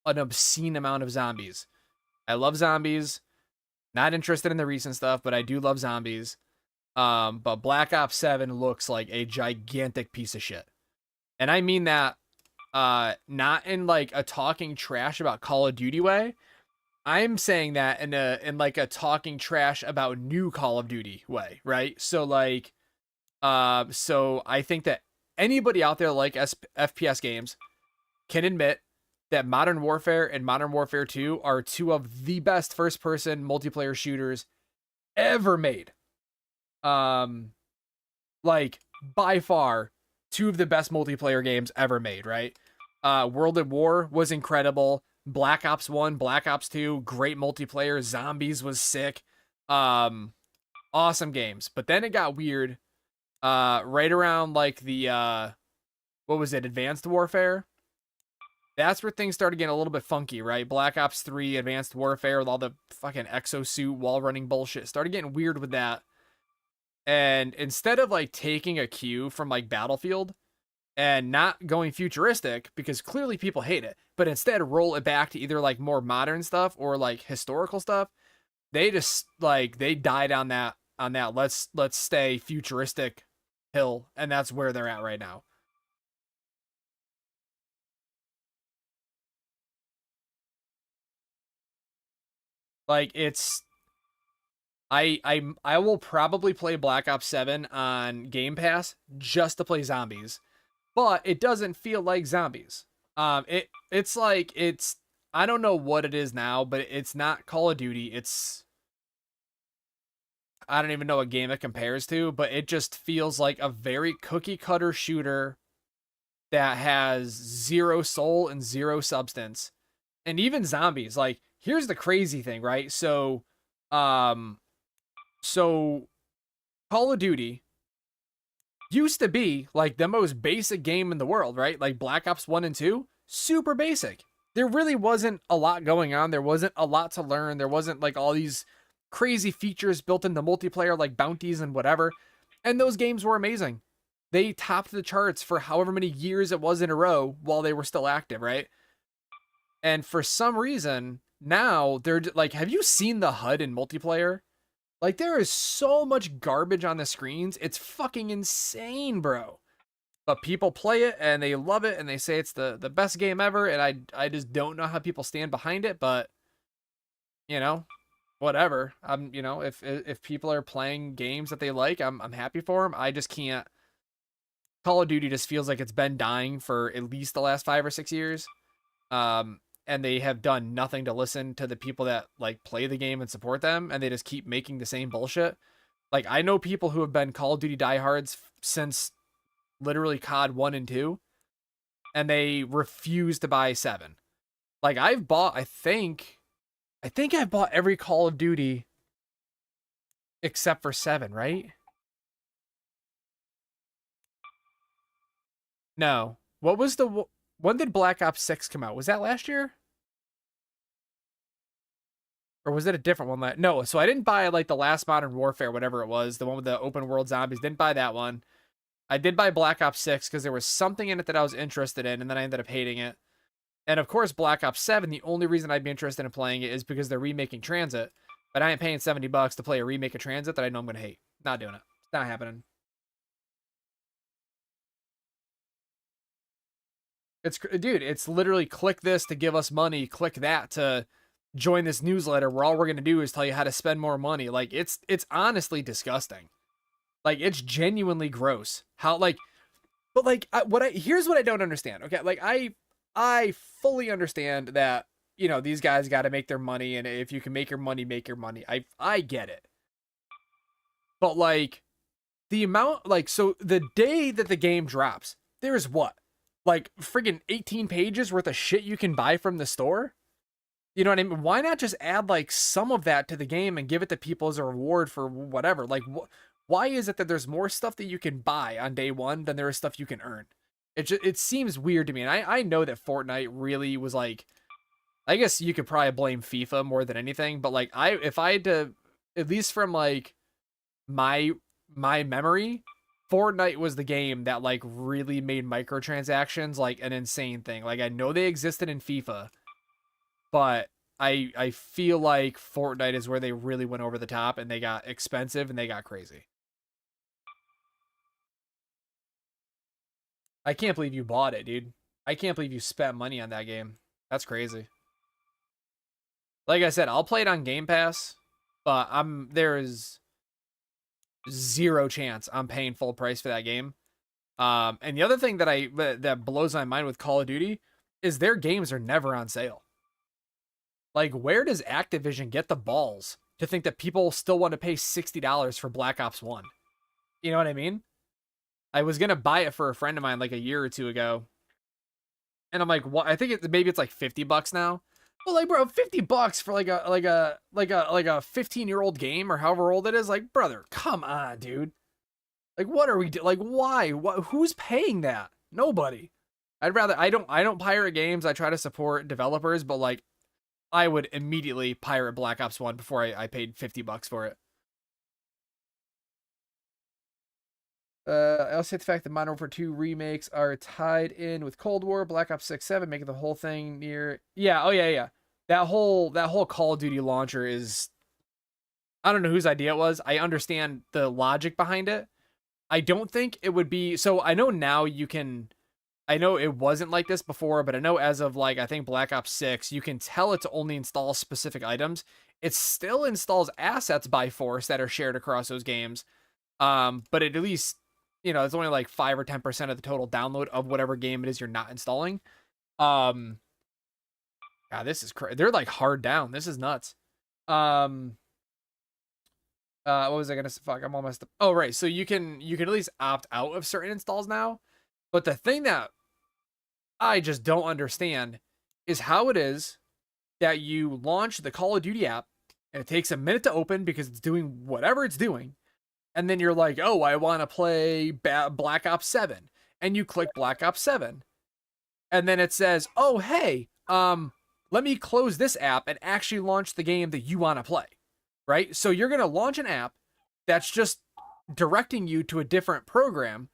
an obscene amount of zombies. I love zombies. Not interested in the recent stuff, but I do love zombies. But Black Ops 7 looks like a gigantic piece of shit. And I mean that not in like a talking trash about Call of Duty way. I'm saying that in like a talking trash about new Call of Duty way, right? So like so I think that anybody out there like FPS games can admit that Modern Warfare and Modern Warfare 2 are two of the best first-person multiplayer shooters ever made. Like, by far, two of the best multiplayer games ever made, right? World at War was incredible. Black Ops 1, Black Ops 2, great multiplayer. Zombies was sick. Awesome games. But then it got weird. Right around, like, the, what was it, Advanced Warfare? That's where things started getting a little bit funky, right? Black Ops 3, Advanced Warfare, with all the fucking exosuit, wall running bullshit. Started getting weird with that. And instead of, like, taking a cue from, like, Battlefield and not going futuristic, because clearly people hate it, but instead roll it back to either, like, more modern stuff or, like, historical stuff, they just, like, they died on that, let's stay futuristic hill, and that's where they're at right now. Like, it's... I will probably play Black Ops 7 on Game Pass just to play zombies. But it doesn't feel like zombies. It's like, I don't know what it is now, but it's not Call of Duty. It's... I don't even know what game it compares to, but it just feels like a very cookie-cutter shooter that has zero soul and zero substance. And even zombies, like, here's the crazy thing, right? So Call of Duty used to be like the most basic game in the world, right? Like Black Ops 1 and 2, super basic. There really wasn't a lot going on. There wasn't a lot to learn. There wasn't like all these crazy features built into multiplayer like bounties and whatever. And those games were amazing. They topped the charts for however many years it was in a row while they were still active, right? And for some reason, now they're like, have you seen the HUD in multiplayer? Like, there is so much garbage on the screens. It's fucking insane, bro. But people play it and they love it and they say it's the best game ever. And I just don't know how people stand behind it. But, you know, whatever. You know, if people are playing games that they like, I'm happy for them. I just can't. Call of Duty just feels like it's been dying for at least the last 5 or 6 years. And they have done nothing to listen to the people that like play the game and support them, and they just keep making the same bullshit. Like, I know people who have been Call of Duty diehards since literally COD 1 and 2, and they refuse to buy 7. Like, I've bought, I think I've bought every Call of Duty except for 7, right? No. What was when did Black Ops 6 come out? Was that last year? Or was it a different one? No, so I didn't buy like the last Modern Warfare, whatever it was, the one with the open world zombies. Didn't buy that one. I did buy Black Ops 6 because there was something in it that I was interested in, and then I ended up hating it. And of course, Black Ops 7, the only reason I'd be interested in playing it is because they're remaking Transit. But I ain't paying $70 to play a remake of Transit that I know I'm going to hate. Not doing it. It's not happening. Dude, it's literally click this to give us money, click that to join this newsletter where all we're going to do is tell you how to spend more money. Like, it's honestly disgusting. Like, it's genuinely gross. How, like, but like, here's what I don't understand. Okay. Like, I fully understand that, you know, these guys got to make their money. And if you can make your money, make your money. I get it. But like the amount, like, so the day that the game drops, there's what? Like friggin' 18 pages worth of shit you can buy from the store? You know what I mean? Why not just add like some of that to the game and give it to people as a reward for whatever? Like, why is it that there's more stuff that you can buy on day one than there is stuff you can earn? It seems weird to me. And I know that Fortnite really was like, I guess you could probably blame FIFA more than anything, but like if I had to, at least from like my memory, Fortnite was the game that like really made microtransactions like an insane thing. Like, I know they existed in FIFA, but I feel like Fortnite is where they really went over the top and they got expensive and they got crazy. I can't believe you bought it, dude. I can't believe you spent money on that game. That's crazy. Like I said, I'll play it on Game Pass, but there is zero chance I'm paying full price for that game. And the other thing that blows my mind with Call of Duty is their games are never on sale. Like, where does Activision get the balls to think that people still want to pay $60 for Black Ops 1? You know what I mean? I was going to buy it for a friend of mine like a year or two ago. And I'm like, what? I think maybe it's like $50 now. Well, like, bro, $50 for like a 15-year-old game or however old it is. Like, brother, come on, dude. Like, what are we like? Why? Who's paying that? Nobody. I don't pirate games. I try to support developers, but like, I would immediately pirate Black Ops 1 before I paid $50 for it. I also hate the fact that Modern Warfare 2 remakes are tied in with Cold War, Black Ops 6, 7, making the whole thing near. Yeah, oh yeah. That whole Call of Duty launcher is, I don't know whose idea it was. I understand the logic behind it. I don't think it would be, so I know now you can, I know it wasn't like this before, but I know as of like, I think Black Ops 6, you can tell it to only install specific items. It still installs assets by force that are shared across those games. But it at least, you know, it's only like 5 or 10% of the total download of whatever game it is you're not installing. God, this is crazy. They're like hard down. This is nuts. What was I gonna say? Fuck, I'm all messed up. Oh, right. So you can at least opt out of certain installs now. But the thing that I just don't understand is how it is that you launch the Call of Duty app and it takes a minute to open because it's doing whatever it's doing. and then you're like, oh, I want to play Black Ops 7, and you click Black Ops 7, and then it says, oh, hey, let me close this app and actually launch the game that you want to play, right? So you're going to launch an app that's just directing you to a different program,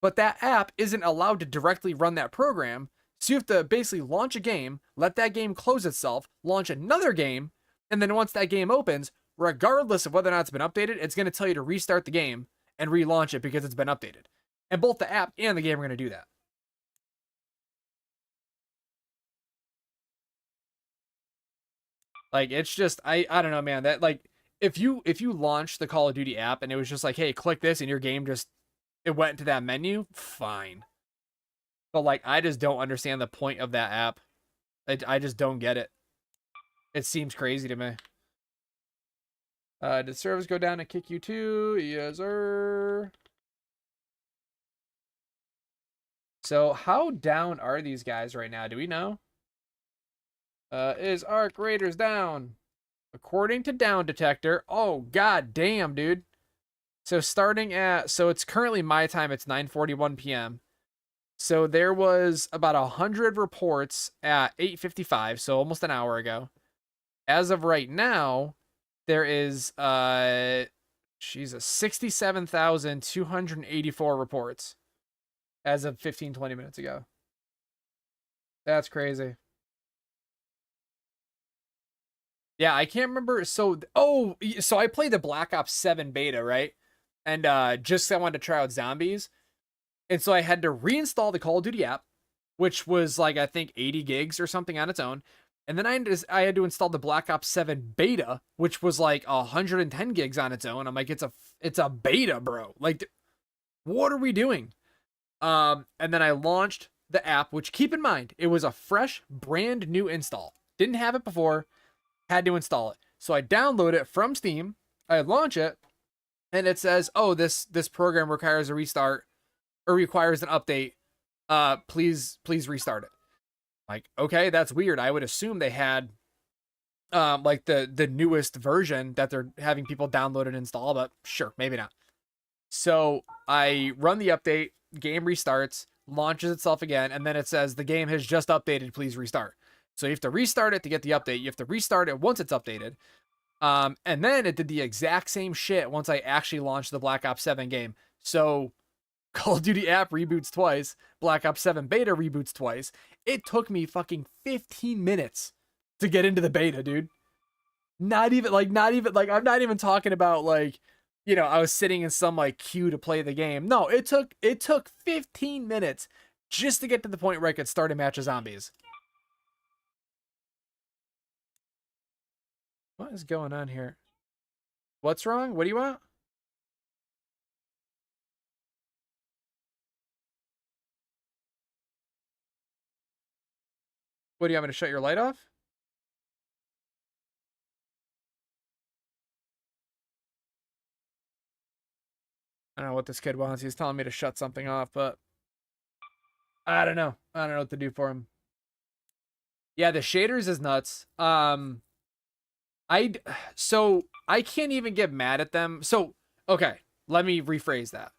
but that app isn't allowed to directly run that program. So you have to basically launch a game, let that game close itself, launch another game, and then once that game opens, regardless of whether or not it's been updated, it's going to tell you to restart the game and relaunch it because it's been updated. And both the app and the game are going to do that. Like, it's just, I don't know, man. That, like, if you launch the Call of Duty app and it was just like, hey, click this, and your game just, it went into that menu, fine. But, like, I just don't understand the point of that app. I just don't get it. It seems crazy to me. Did service go down and kick you too? Yes, sir. So how down are these guys right now? Do we know? Is Arc Raiders down? According to Down Detector. Oh, god damn, dude. So starting at, so it's currently my time, it's 9:41 p.m. So there was about 100 reports at 8:55, so almost an hour ago. As of right now, there is Jesus, 67,284 reports as of 15-20 minutes ago. That's crazy. Yeah, I can't remember. So, so I played the Black Ops 7 beta, right? And just I wanted to try out zombies. And so I had to reinstall the Call of Duty app, which was like, I think 80 gigs or something on its own. And then I had to install the Black Ops 7 beta, which was like 110 gigs on its own. I'm like, it's a beta, bro. Like, what are we doing? And then I launched the app, which, keep in mind, it was a fresh, brand new install. Didn't have it before, had to install it. So I download it from Steam, I launch it, and it says, oh, this program requires a restart or requires an update. Please restart it. Like, okay, that's weird. I would assume they had like the newest version that they're having people download and install, but sure, maybe not. So I run the update, game restarts, launches itself again, and then it says the game has just updated, please restart. So you have to restart it to get the update. You have to restart it once it's updated. And then it did the exact same shit once I actually launched the Black Ops 7 game. So Call of Duty app reboots twice. Black Ops 7 beta reboots twice. It took me fucking 15 minutes to get into the beta, dude. Not even like, I'm not even talking about like, you know, I was sitting in some like queue to play the game. No, it took 15 minutes just to get to the point where I could start a match of zombies. What is going on here? What's wrong? What do you want? What, do you want me to shut your light off? I don't know what this kid wants. He's telling me to shut something off, but I don't know. I don't know what to do for him. Yeah, the shaders is nuts. So I can't even get mad at them. So, okay, let me rephrase that.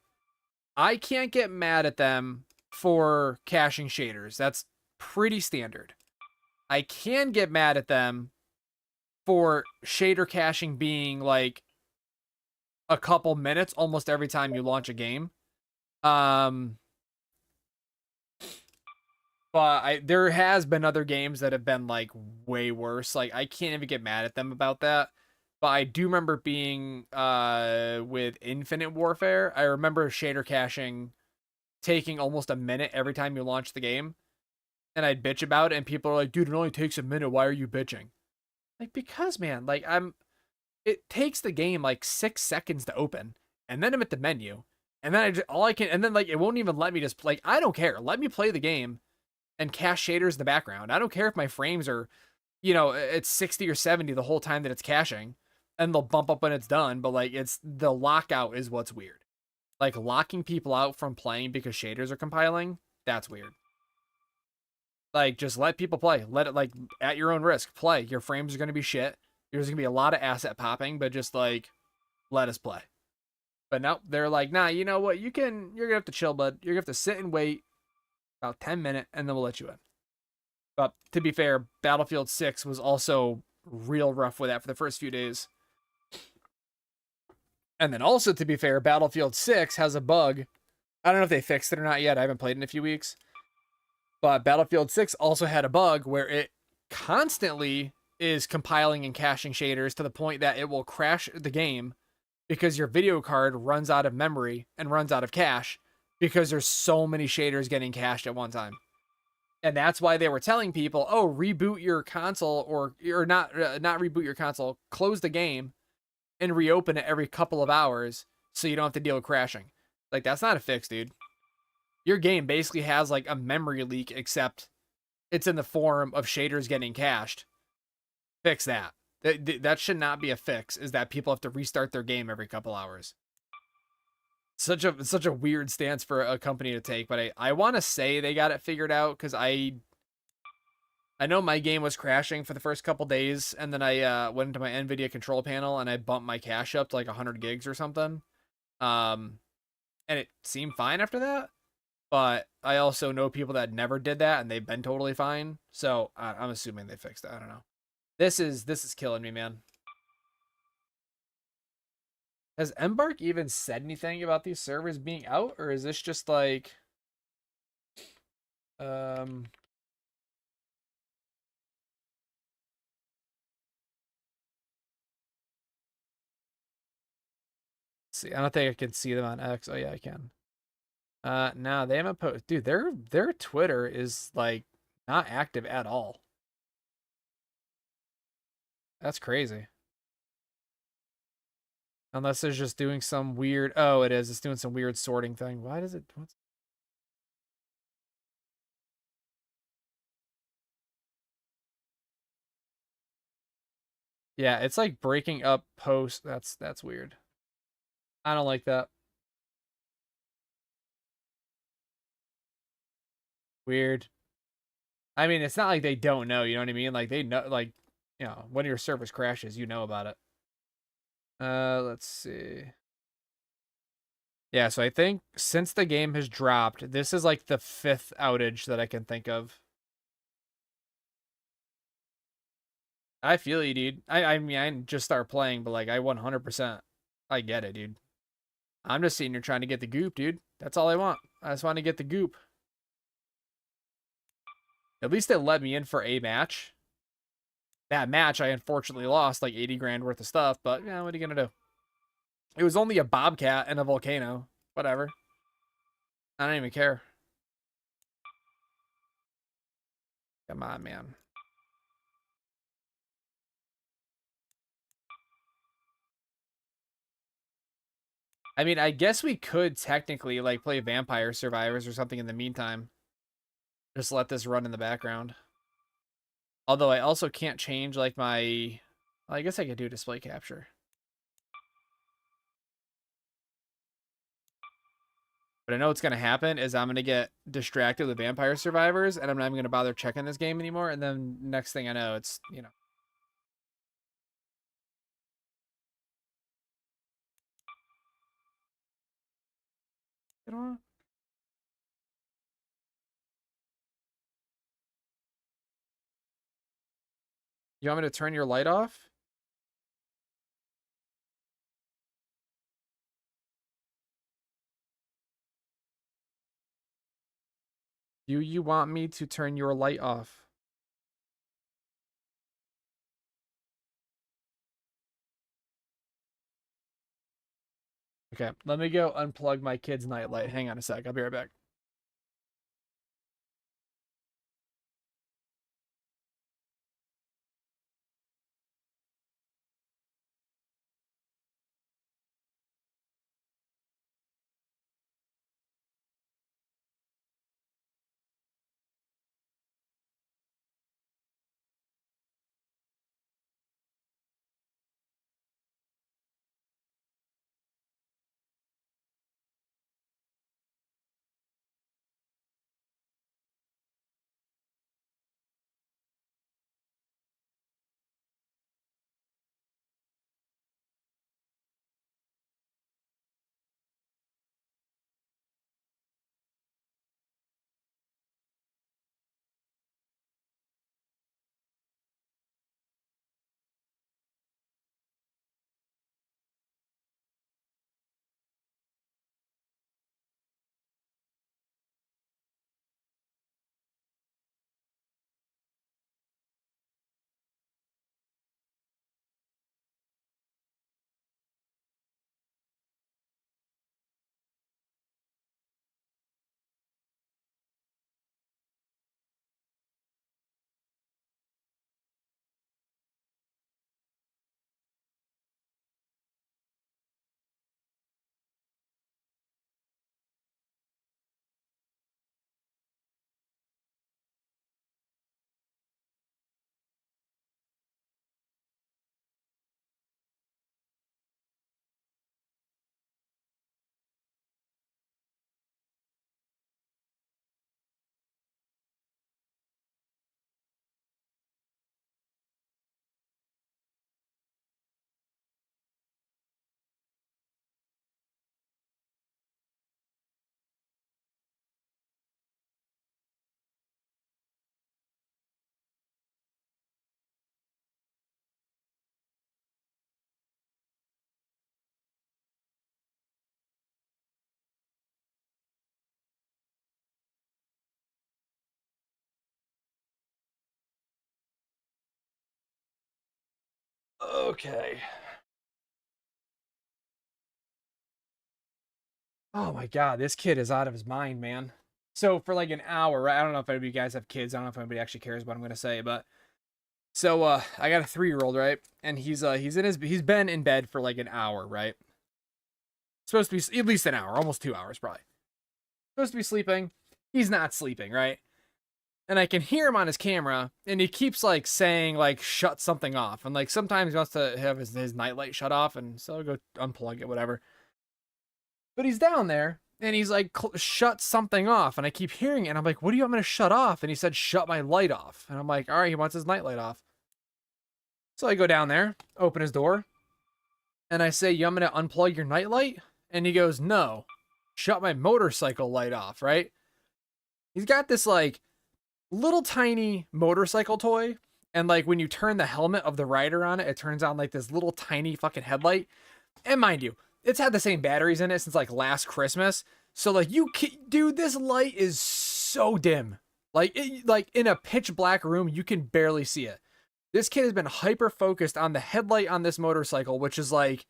I can't get mad at them for caching shaders. That's pretty standard. I can get mad at them for shader caching being like a couple minutes almost every time you launch a game. But there has been other games that have been like way worse. Like, I can't even get mad at them about that. But I do remember being with Infinite Warfare. I remember shader caching taking almost a minute every time you launch the game. And I'd bitch about it, and people are like, dude, it only takes a minute. Why are you bitching? Like, because, man, like, it takes the game like 6 seconds to open, and then I'm at the menu, and then and then like, it won't even let me just, like, I don't care. Let me play the game and cache shaders in the background. I don't care if my frames are, you know, it's 60 or 70 the whole time that it's caching, and they'll bump up when it's done, but like, it's the lockout is what's weird. Like, locking people out from playing because shaders are compiling, that's weird. Like, just let people play. Let it, like, at your own risk, play. Your frames are going to be shit. There's going to be a lot of asset popping, but just, like, let us play. But no, they're like, nah, you know what? You're gonna have to chill, bud. You're gonna have to sit and wait about 10 minutes, and then we'll let you in. But to be fair, Battlefield 6 was also real rough with that for the first few days. And then also, to be fair, Battlefield 6 has a bug. I don't know if they fixed it or not yet. I haven't played in a few weeks. But Battlefield 6 also had a bug where it constantly is compiling and caching shaders to the point that it will crash the game because your video card runs out of memory and runs out of cache because there's so many shaders getting cached at one time. And that's why they were telling people, oh, reboot your console or not reboot your console, close the game and reopen it every couple of hours so you don't have to deal with crashing. Like, that's not a fix, dude. Your game basically has like a memory leak, except it's in the form of shaders getting cached. Fix that. That should not be a fix, is that people have to restart their game every couple hours. Such a weird stance for a company to take, but I want to say they got it figured out, because I know my game was crashing for the first couple days, and then I went into my NVIDIA control panel and I bumped my cache up to like 100 gigs or something. And it seemed fine after that. But I also know people that never did that and they've been totally fine. So I'm assuming they fixed it. I don't know. This is killing me, man. Has Embark even said anything about these servers being out, or is this just like see, I don't think I can see them on X. Oh yeah, I can. No, they haven't posted. Dude, their Twitter is like not active at all. That's crazy. Unless it's just doing some weird. Oh, it is. It's doing some weird sorting thing. Why does it? What's... Yeah, it's like breaking up posts. That's weird. I don't like that. Weird. I mean, it's not like they don't know, you know what I mean? Like they know, like, you know, when your service crashes, you know about it. Let's see. Yeah, so I think since the game has dropped, this is like the 5th outage that I can think of. I feel you, dude. I mean, I didn't just start playing, but like I 100%, I get it, dude. I'm just sitting here trying to get the goop, dude. That's all I want. I just want to get the goop. At least they let me in for a match. That match, I unfortunately lost like 80 grand worth of stuff, but yeah, what are you gonna do? It was only a bobcat and a volcano. Whatever. I don't even care. Come on, man. I mean, I guess we could technically like play Vampire Survivors or something in the meantime. Just let this run in the background. Although I also can't change like my... Well, I guess I could do display capture. But I know what's going to happen is I'm going to get distracted with Vampire Survivors, and I'm not even going to bother checking this game anymore. And then next thing I know, it's, you know. You know what? You want me to turn your light off? Do you want me to turn your light off? Okay, let me go unplug my kid's nightlight. Hang on a sec. I'll be right back. Okay. Oh my God, this kid is out of his mind, man. So for like an hour, right? I don't know if any of you guys have kids. I don't know if anybody actually cares what I'm gonna say, but so I got a 3-year-old, right? And he's been in bed for like an hour, right? Supposed to be at least an hour, almost 2 hours probably. Supposed to be sleeping. He's not sleeping, right? And I can hear him on his camera, and he keeps like saying like shut something off, and like sometimes he wants to have his nightlight shut off, and so I'll go unplug it, whatever. But he's down there, and he's like shut something off, and I keep hearing it, and I'm like, what do you want me to shut off? And he said shut my light off, and I'm like, all right, he wants his nightlight off. So I go down there, open his door, and I say, you want me to unplug your nightlight? And he goes, no, shut my motorcycle light off, right? He's got this like little tiny motorcycle toy, and like when you turn the helmet of the rider on it, it turns on like this little tiny fucking headlight. And mind you, it's had the same batteries in it since like last Christmas. So like dude, this light is so dim. Like in a pitch black room, you can barely see it. This kid has been hyper focused on the headlight on this motorcycle, which is like,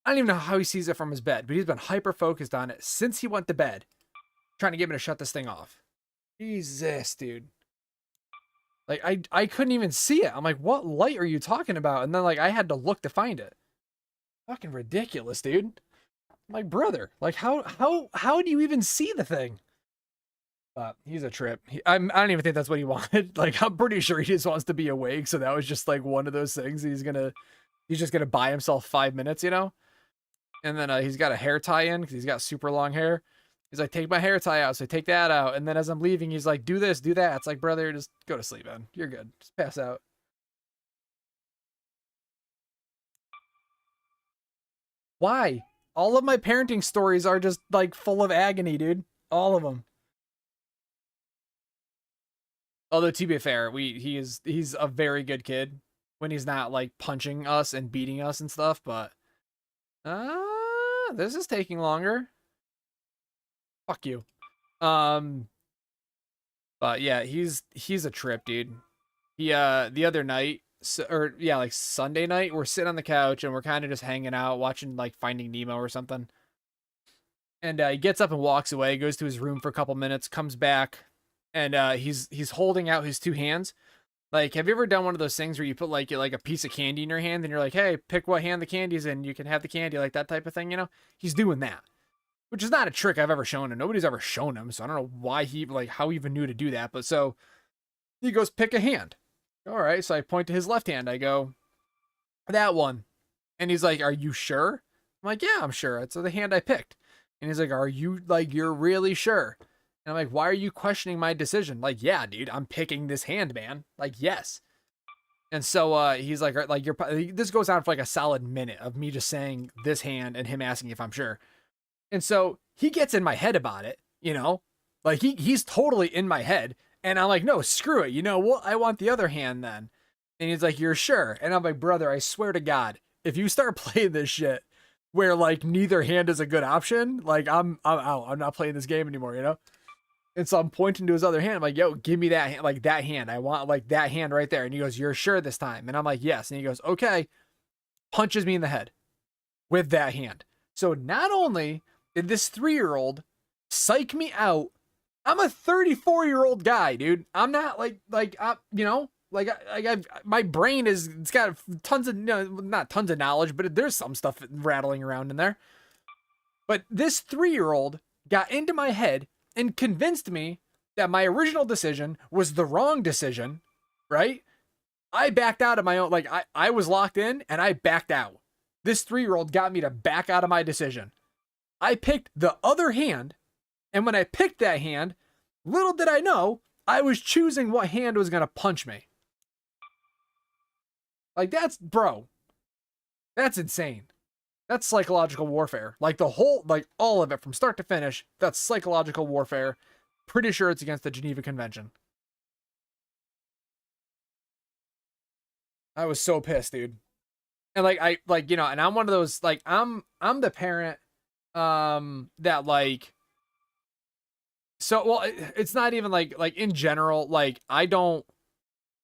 I don't even know how he sees it from his bed, but he's been hyper focused on it since he went to bed, trying to get me to shut this thing off. Jesus, dude. Like I couldn't even see it. I'm like, what light are you talking about? And then like I had to look to find it. Fucking ridiculous, dude. I'm like, brother, like how do you even see the thing? But he's a trip. I don't even think that's what he wanted. Like, I'm pretty sure he just wants to be awake. So that was just like one of those things. He's just gonna buy himself 5 minutes, you know. And then he's got a hair tie in because he's got super long hair. He's like, take my hair tie out. So I take that out. And then as I'm leaving, he's like, do this, do that. It's like, brother, just go to sleep, man. You're good. Just pass out. Why? All of my parenting stories are just like full of agony, dude. All of them. Although to be fair, he's a very good kid when he's not like punching us and beating us and stuff, but this is taking longer. Fuck you. But yeah, he's a trip, dude. He the other night, like Sunday night, we're sitting on the couch and we're kind of just hanging out, watching like Finding Nemo or something. And he gets up and walks away, goes to his room for a couple minutes, comes back, and he's holding out his 2 hands. Like, have you ever done one of those things where you put like a piece of candy in your hand and you're like, hey, pick what hand the candy's in, you can have the candy, like that type of thing, you know? He's doing that. Which is not a trick I've ever shown him. Nobody's ever shown him, so I don't know why how he even knew to do that. But so he goes, pick a hand. All right, so I point to his left hand. I go, that one. And he's like, are you sure? I'm like, yeah, I'm sure. It's the hand I picked. And he's like, are you, like, you're really sure? And I'm like, why are you questioning my decision? Like, yeah, dude, I'm picking this hand, man. Like, yes. And so he's like this goes on for like a solid minute of me just saying this hand and him asking if I'm sure. And so he gets in my head about it, you know, like he's totally in my head. And I'm like, no, screw it. You know what? I want the other hand then. And he's like, you're sure? And I'm like, brother, I swear to God, if you start playing this shit where like neither hand is a good option, like I'm out. I'm not playing this game anymore, you know? And so I'm pointing to his other hand. I'm like, yo, give me that hand, like that hand. I want like that hand right there. And he goes, you're sure this time? And I'm like, yes. And he goes, okay. Punches me in the head with that hand. So not only did this 3-year-old psych me out, I'm a 34-year-old guy, dude. I'm not you know, like my brain it's got tons of, not tons of knowledge, but there's some stuff rattling around in there. But this 3-year-old got into my head and convinced me that my original decision was the wrong decision, right? I backed out of my own, like I was locked in and I backed out. This 3-year-old got me to back out of my decision. I picked the other hand, and when I picked that hand, little did I know, I was choosing what hand was going to punch me. Like that's insane. That's psychological warfare. Like the whole, like all of it from start to finish, that's psychological warfare. Pretty sure it's against the Geneva Convention. I was so pissed, dude. And and I'm one of those, like, I'm the parent, that like, so, well, it's not even like in general, like I don't,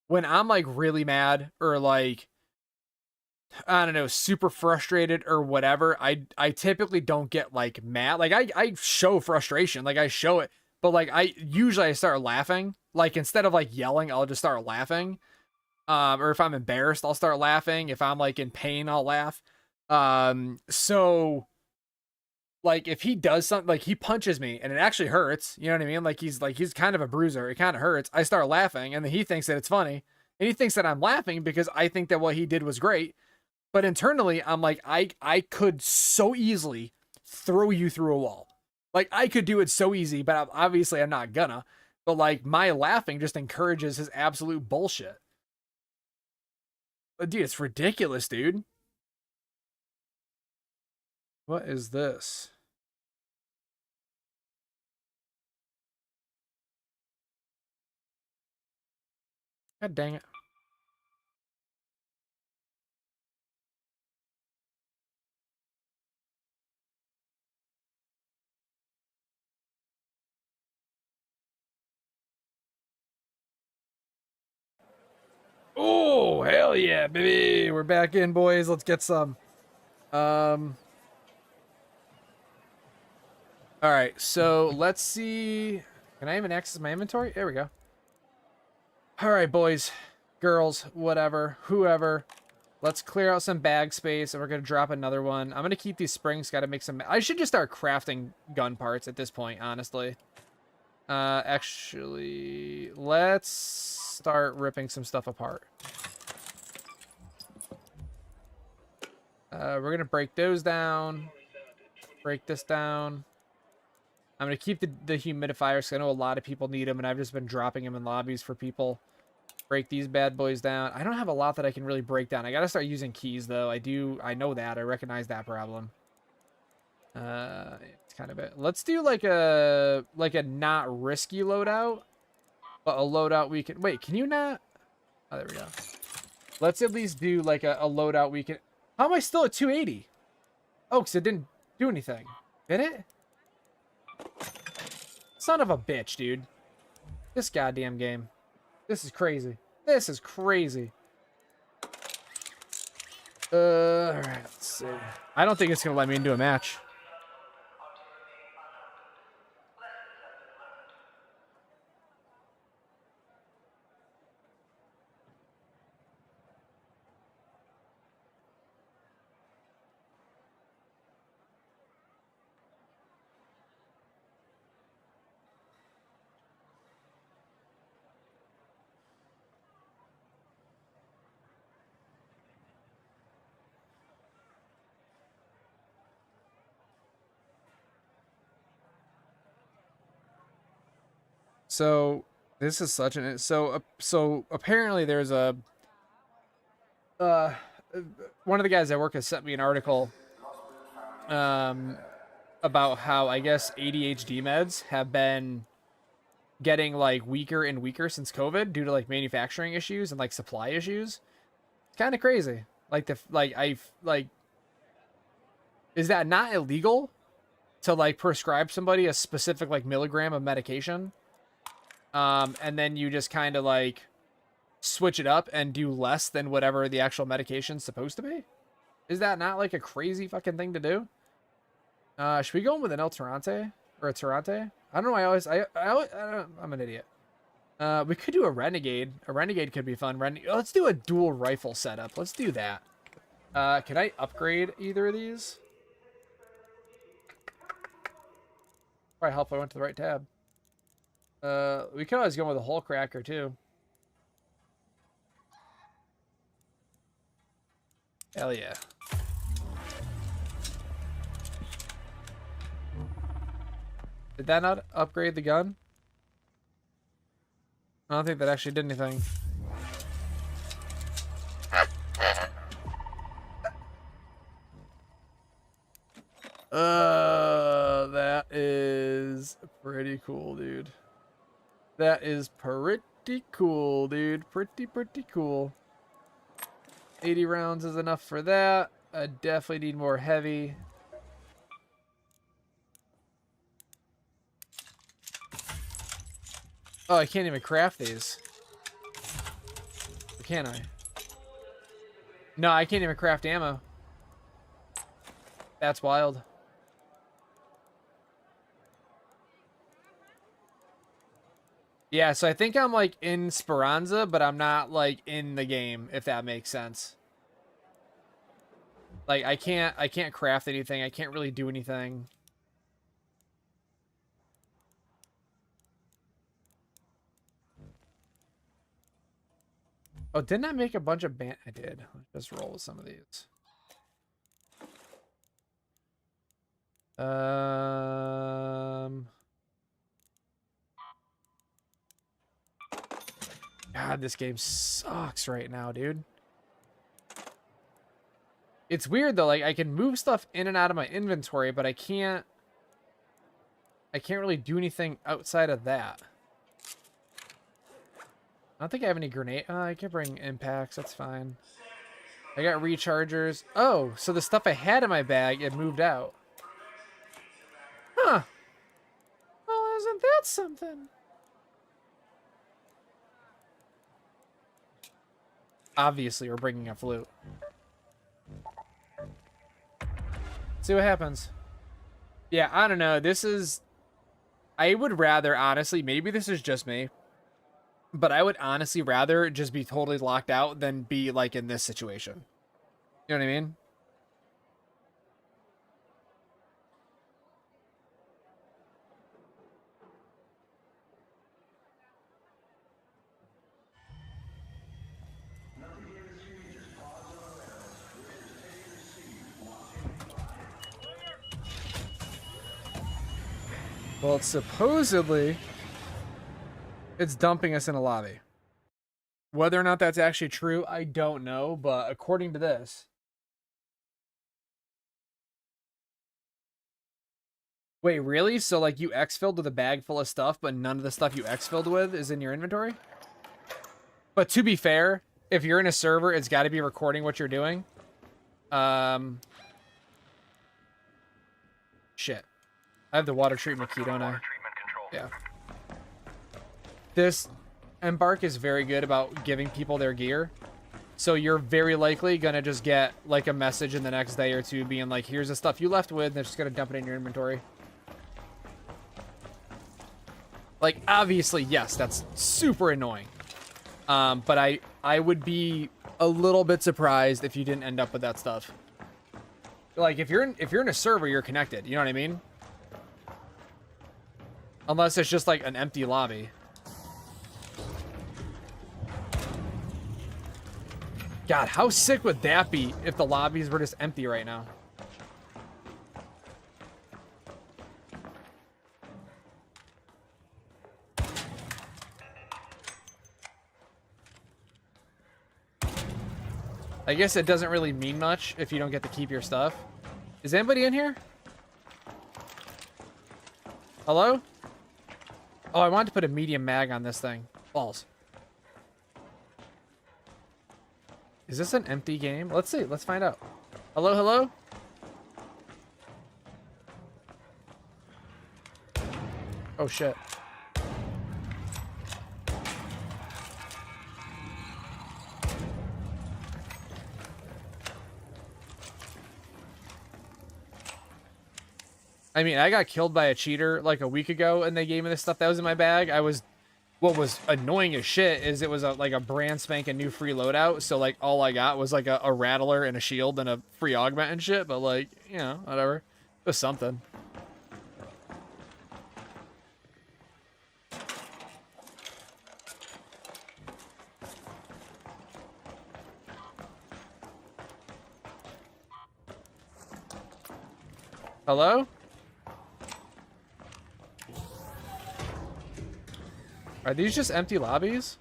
when I'm like really mad or like I don't know, super frustrated or whatever, I typically don't get like mad. Like I show frustration, like I show it, but like I start laughing. Like instead of like yelling, I'll just start laughing. Or if I'm embarrassed, I'll start laughing. If I'm like in pain, I'll laugh. So like if he does something, like he punches me and it actually hurts, you know what I mean? Like he's kind of a bruiser. It kind of hurts. I start laughing and then he thinks that it's funny. And he thinks that I'm laughing because I think that what he did was great. But internally, I'm like, I could so easily throw you through a wall. Like, I could do it so easy, but obviously I'm not gonna. But, like, my laughing just encourages his absolute bullshit. But, dude, it's ridiculous, dude. What is this? God dang it. Oh, hell yeah, baby. We're back in, boys. Let's get some. All right, so let's see. Can I even access my inventory? There we go. All right, boys, girls, whatever, whoever. Let's clear out some bag space, and we're going to drop another one. I'm going to keep these springs. Got to make some... I should just start crafting gun parts at this point, honestly. Actually, let's start ripping some stuff apart. We're going to break those down. Break this down. I'm going to keep the humidifiers because I know a lot of people need them, and I've just been dropping them in lobbies for people. Break these bad boys down. I don't have a lot that I can really break down. I got to start using keys, though. I know that. I recognize that problem. It's kind of it. Let's do like a not risky loadout, but a loadout we can... Wait, can you not... Oh, there we go. Let's at least do like a loadout we can... How am I still at 280? Oh, because it didn't do anything. Did it? Son of a bitch, dude. This goddamn game. This is crazy. This is crazy. Alright, let's see. I don't think it's going to let me into a match. So this is such an so apparently there's a one of the guys at work has sent me an article about how I guess ADHD meds have been getting like weaker and weaker since COVID due to like manufacturing issues and like supply issues. It's kind of crazy. Like is that not illegal to like prescribe somebody a specific like milligram of medication? And then you just kind of like switch it up and do less than whatever the actual medication's supposed to be? Is that not like a crazy fucking thing to do? Should we go in with an El Tirante or a Tirante? I don't know. I'm an idiot. We could do a Renegade. A Renegade could be fun. Let's do a dual rifle setup. Let's do that. Can I upgrade either of these? Probably help if I went to the right tab. We could always go with a hole cracker too. Hell yeah. Did that not upgrade the gun? I don't think that actually did anything. That is pretty cool, dude. That is pretty cool, dude. Pretty cool. 80 rounds is enough for that. I definitely need more heavy. Oh, I can't even craft these. Or can I? No, I can't even craft ammo. That's wild. Yeah, so I think I'm like in Speranza, but I'm not like in the game, if that makes sense. Like I can't craft anything. I can't really do anything. Oh, didn't I make a bunch of I did. Let's just roll with some of these. God, this game sucks right now, dude. It's weird though, like I can move stuff in and out of my inventory, but I can't really do anything outside of that. I don't think I have any grenade. I can bring impacts, that's fine. I got rechargers. Oh, so the stuff I had in my bag, it moved out. Huh. Well, isn't that something? Obviously, we're bringing a flute. See what happens. Yeah, I don't know. I would rather, honestly, maybe this is just me, but I would honestly rather just be totally locked out than be like in this situation. You know what I mean? Well, supposedly, it's dumping us in a lobby. Whether or not that's actually true, I don't know, but according to this... Wait, really? So, like, you exfilled with a bag full of stuff, but none of the stuff you exfilled with is in your inventory? But to be fair, if you're in a server, it's got to be recording what you're doing. Shit. I have the water treatment key, don't I? Yeah. This Embark is very good about giving people their gear. So you're very likely going to just get like a message in the next day or two being like, here's the stuff you left with. They're just going to dump it in your inventory. Like, obviously, yes, that's super annoying. But I would be a little bit surprised if you didn't end up with that stuff. Like, if you're in a server, you're connected. You know what I mean? Unless it's just like an empty lobby. God, how sick would that be if the lobbies were just empty right now? I guess it doesn't really mean much if you don't get to keep your stuff. Is anybody in here? Hello? Oh, I wanted to put a medium mag on this thing. Balls. Is this an empty game? Let's see. Let's find out. Hello, hello? Oh, shit. I mean, I got killed by a cheater like a week ago, and they gave me the stuff that was in my bag. What was annoying as shit is it was like a brand spanking new free loadout. So like all I got was like a rattler and a shield and a free augment and shit. But like, you know, whatever. It was something. Hello? Are these just empty lobbies?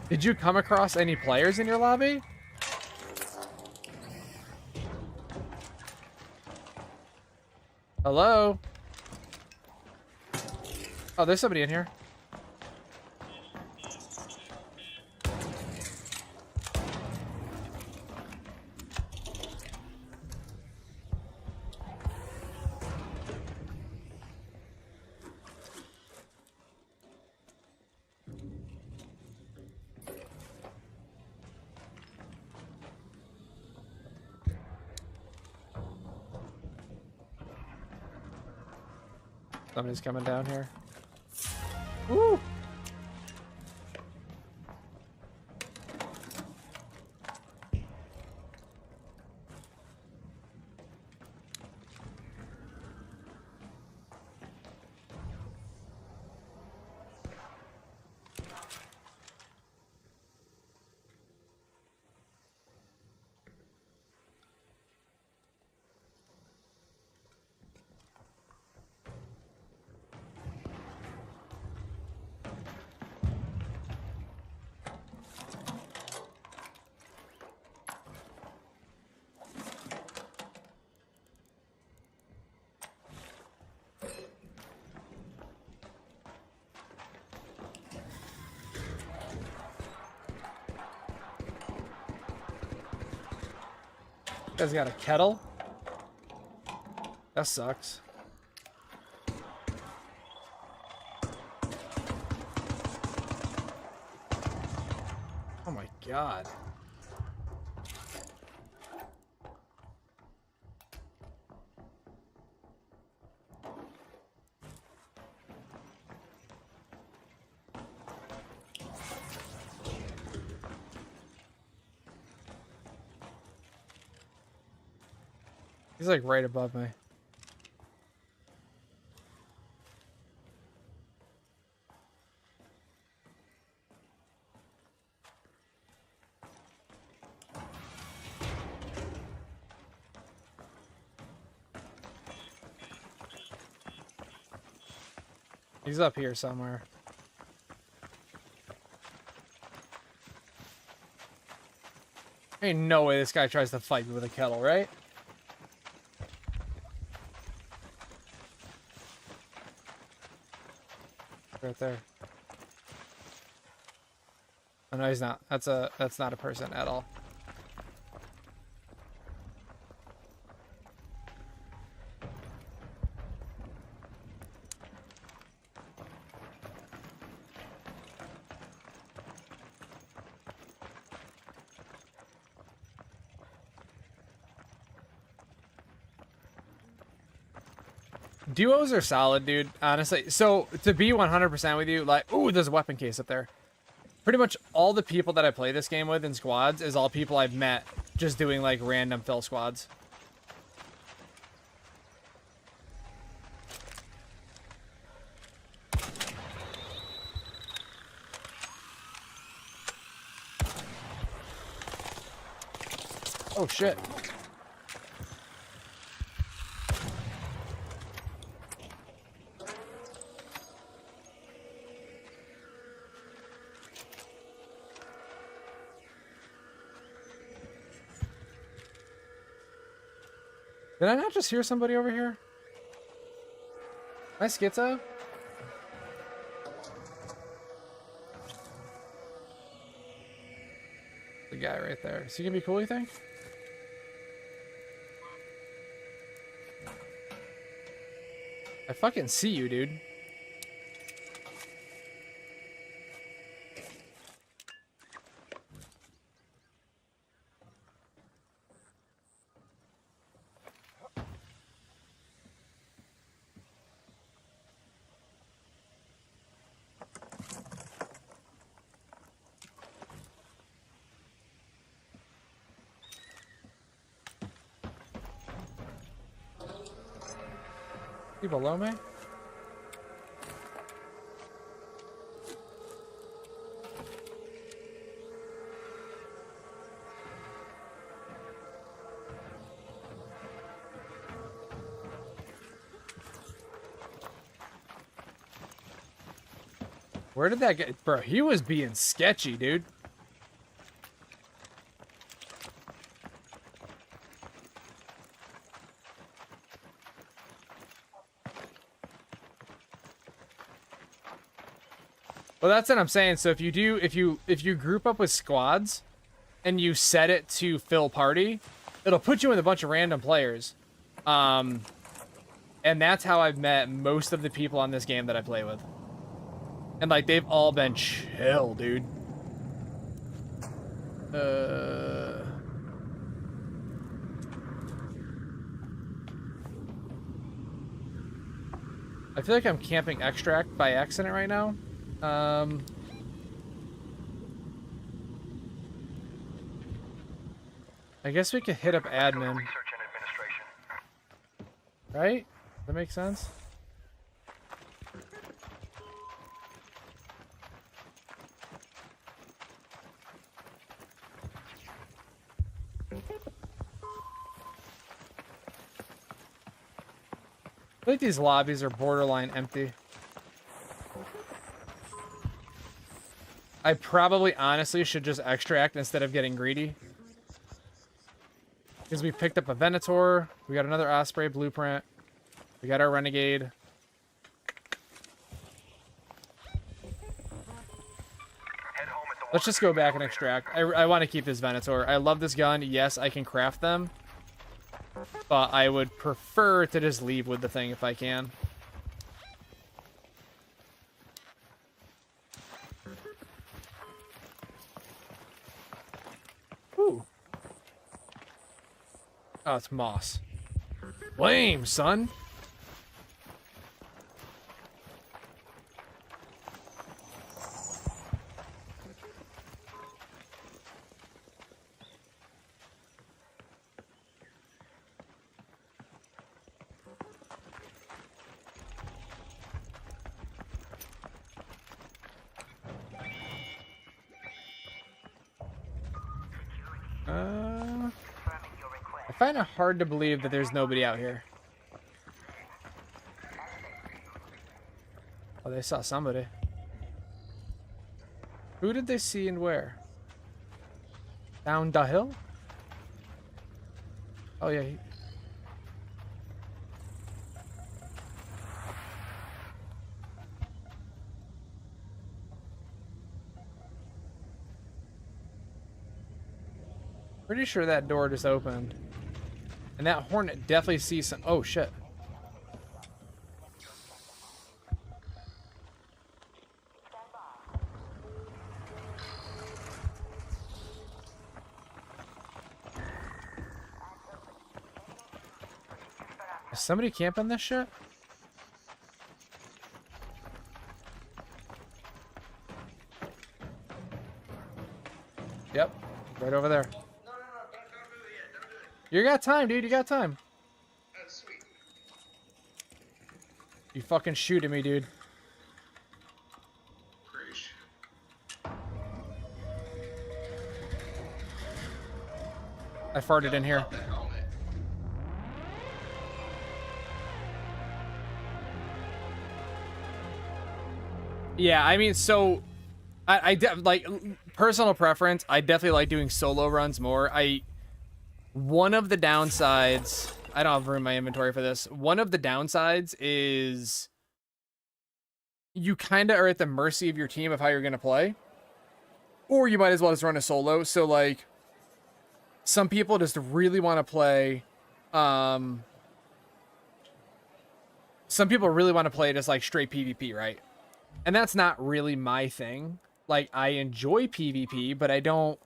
Did you come across any players in your lobby? Hello? Oh, there's somebody in here. Somebody's coming down here. Woo! Guy's got a kettle. That sucks. Oh my god. He's like right above me. He's up here somewhere. Ain't no way this guy tries to fight me with a kettle, right? Right there. Oh no, he's not. That's not a person at all. Duos are solid, dude, honestly. So, to be 100% with you, like, ooh, there's a weapon case up there. Pretty much all the people that I play this game with in squads is all people I've met just doing, like, random fill squads. Oh, shit. Did I not just hear somebody over here? Am I schizo? The guy right there. Is he gonna be cool, you think? I fucking see you, dude. You below me? Where did that get? Bro, he was being sketchy, dude. Well, that's what I'm saying. So if you group up with squads and you set it to fill party, it'll put you with a bunch of random players. And that's how I've met most of the people on this game that I play with. And like they've all been chill, dude. I feel like I'm camping extract by accident right now. I guess we could hit up admin. Right? That makes sense? I think these lobbies are borderline empty. I probably honestly should just extract instead of getting greedy. Because we picked up a Venator, we got another Osprey blueprint, we got our Renegade. Let's just go back and extract. I want to keep this Venator. I love this gun. Yes, I can craft them. But I would prefer to just leave with the thing if I can. Ooh. Oh, it's moss. Lame, son. I find it hard to believe that there's nobody out here. Oh, they saw somebody. Who did they see and where? Down the hill? Oh, yeah. Pretty sure that door just opened. And that Hornet definitely sees some... Oh, shit. Is somebody camping this shit? Yep. Right over there. You got time, dude. You got time. Sweet. You fucking shooting me, dude. I farted in here. Yeah, I mean, so I like personal preference. I definitely like doing solo runs more. One of the downsides, I don't have room in my inventory for this. One of the downsides is you kind of are at the mercy of your team of how you're going to play. Or you might as well just run a solo. So, like, some people just really want to play... some people really want to play just, like, straight PvP, right? And that's not really my thing. Like, I enjoy PvP, but I don't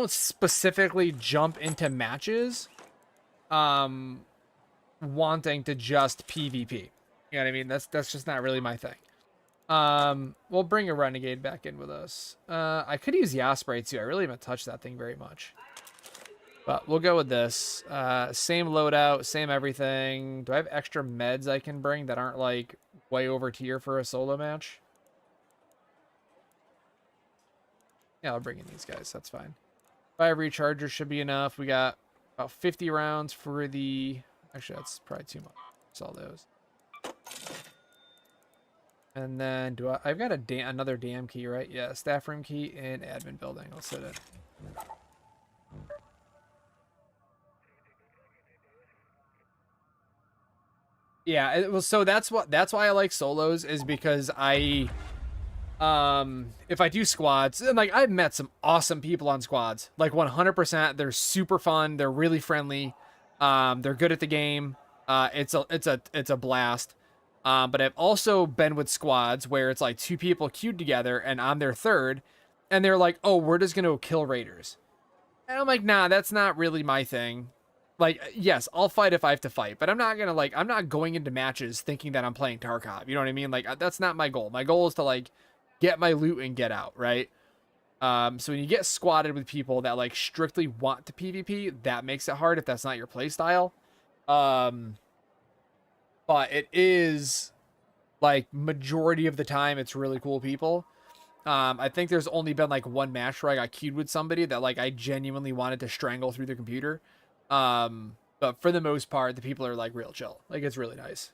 specifically jump into matches wanting to just PvP. You know what I mean? That's just not really my thing. We'll bring a Renegade back in with us. I could use the Osprey too. I really haven't touched that thing very much. But we'll go with this. Same loadout, same everything. Do I have extra meds I can bring that aren't like way over tier for a solo match? Yeah, I'll bring in these guys. That's fine. 5 rechargers should be enough. We got about 50 rounds for the... Actually, that's probably too much. That's all those. And then I've got another damn key, right? Yeah, staff room key and admin building. I'll set it. Yeah, so that's why I like solos, is because if I do squads, and like I've met some awesome people on squads, like 100%, they're super fun, they're really friendly, they're good at the game, it's a blast. But I've also been with squads where it's like 2 people queued together and I'm their third, and they're like, oh, we're just gonna kill raiders, and I'm like, nah, that's not really my thing. Like, yes, I'll fight if I have to fight, but I'm not gonna like, I'm not going into matches thinking that I'm playing Tarkov. You know what I mean? Like, that's not my goal. My goal is to like get my loot and get out, right? So when you get squatted with people that like strictly want to PvP, that makes it hard if that's not your play style. But it is like majority of the time it's really cool people. I think there's only been like one match where I got queued with somebody that like I genuinely wanted to strangle through the computer. But for the most part, the people are like real chill. Like, it's really nice.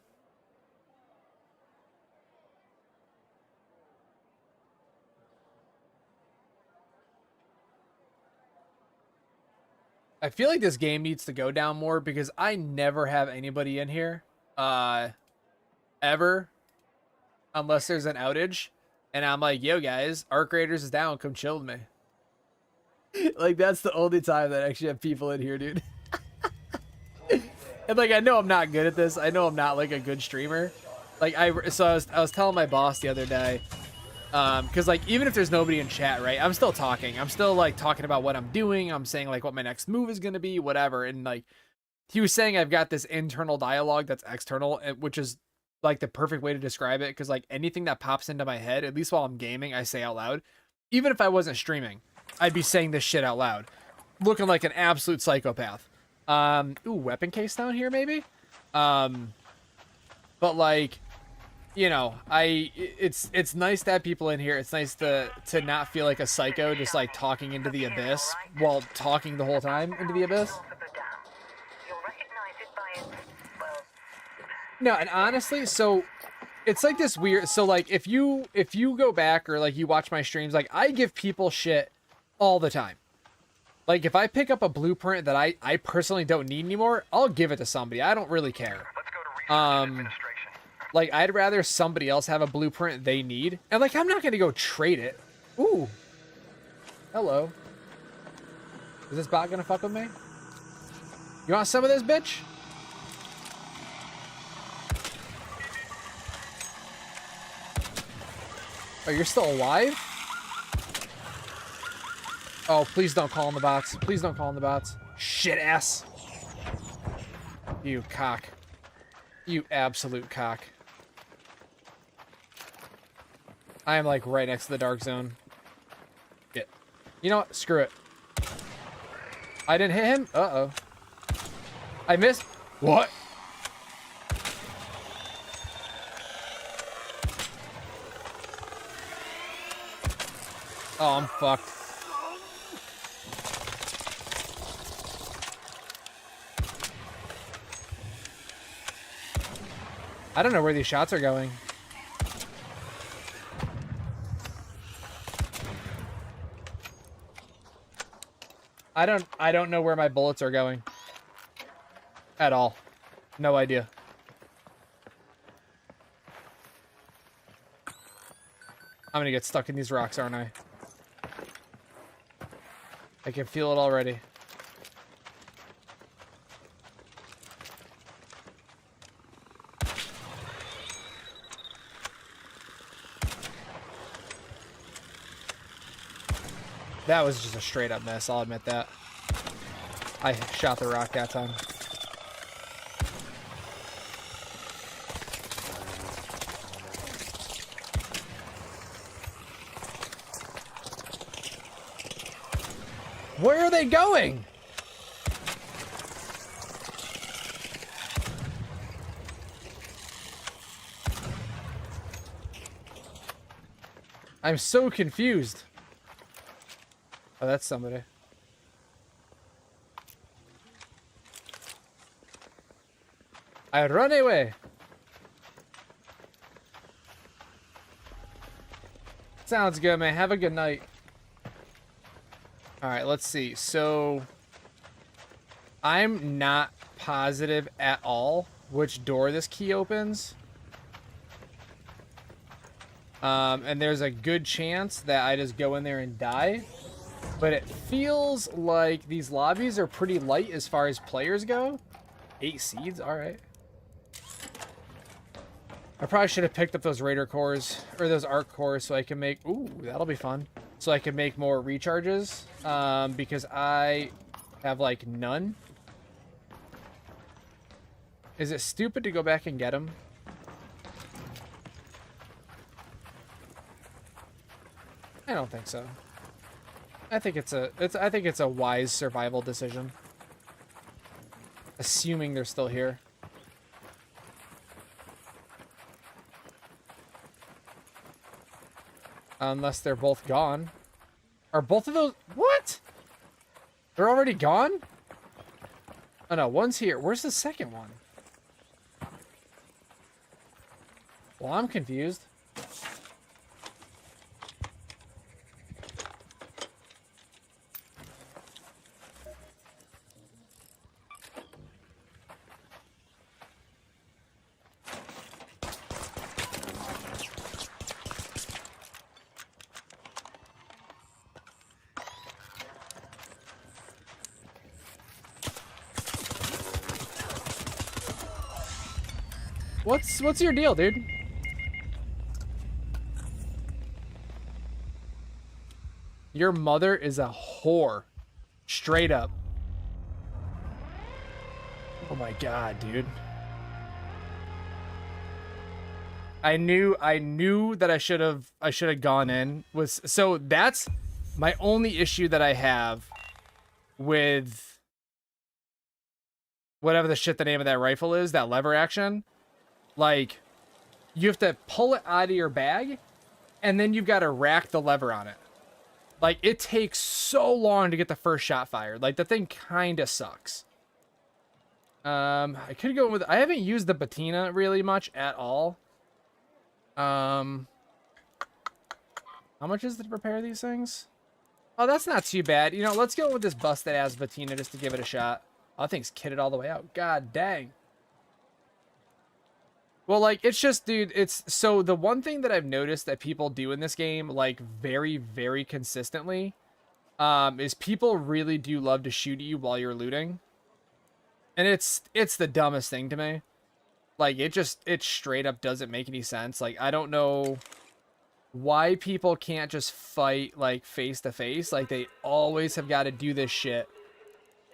I feel like this game needs to go down more because I never have anybody in here, ever, unless there's an outage. And I'm like, yo guys, Arcraiders is down, come chill with me. Like, that's the only time that I actually have people in here, dude. And like, I know I'm not good at this. I know I'm not like a good streamer. Like, I was telling my boss the other day, because like, even if there's nobody in chat, right, I'm still talking. I'm still like talking about what I'm doing. I'm saying like what my next move is gonna be, whatever. And like, he was saying I've got this internal dialogue that's external, which is like the perfect way to describe it. Because like anything that pops into my head, at least while I'm gaming, I say out loud. Even if I wasn't streaming, I'd be saying this shit out loud, looking like an absolute psychopath. Ooh, weapon case down here, maybe? But like, you know, it's nice to have people in here. It's nice to not feel like a psycho just like talking into the abyss while talking the whole time into the abyss. No, and honestly, so it's like this weird, so like if you go back or like you watch my streams, like I give people shit all the time. Like, if I pick up a blueprint that I personally don't need anymore, I'll give it to somebody. I don't really care. Like, I'd rather somebody else have a blueprint they need. And, like, I'm not going to go trade it. Ooh. Hello. Is this bot going to fuck with me? You want some of this, bitch? Oh, you're still alive? Oh, please don't call on the bots. Please don't call on the bots. Shit ass. You cock. You absolute cock. I am like right next to the dark zone. Shit. You know what? Screw it. I didn't hit him? Uh-oh. I missed. What? Oh, I'm fucked. I don't know where these shots are going. I don't know where my bullets are going. At all. No idea. I'm gonna get stuck in these rocks, aren't I? I can feel it already. That was just a straight up miss, I'll admit that. I shot the rock that time. Where are they going? I'm so confused. Oh, that's somebody. I run away. Sounds good, man. Have a good night. All right, let's see. So I'm not positive at all which door this key opens. And there's a good chance that I just go in there and die. But it feels like these lobbies are pretty light as far as players go. 8 seeds, all right. I probably should have picked up those Raider cores, or those Arc cores, so I can make, ooh, that'll be fun. So I can make more recharges, because I have, like, none. Is it stupid to go back and get him? I don't think so. I think it's a wise survival decision. Assuming they're still here. Unless they're both gone. Are both of those... What? They're already gone? Oh no, one's here. Where's the second one? Well, I'm confused. What's your deal, dude? Your mother is a whore. Straight up. Oh my god, dude. I knew that I should have gone in. So that's my only issue that I have with whatever the shit the name of that rifle is, that lever action. Like, you have to pull it out of your bag, and then you've got to rack the lever on it. Like, it takes so long to get the first shot fired. Like, the thing kind of sucks. I could go with... I haven't used the patina really much at all. How much is it to prepare these things? Oh, that's not too bad. You know, let's go with this busted-ass patina just to give it a shot. Oh, that thing's kitted all the way out. God dang. Well, like, it's just, dude, it's... So, the one thing that I've noticed that people do in this game, like, very, very consistently, is people really do love to shoot at you while you're looting. And it's the dumbest thing to me. Like, it straight up doesn't make any sense. Like, I don't know why people can't just fight, like, face to face. Like, they always have got to do this shit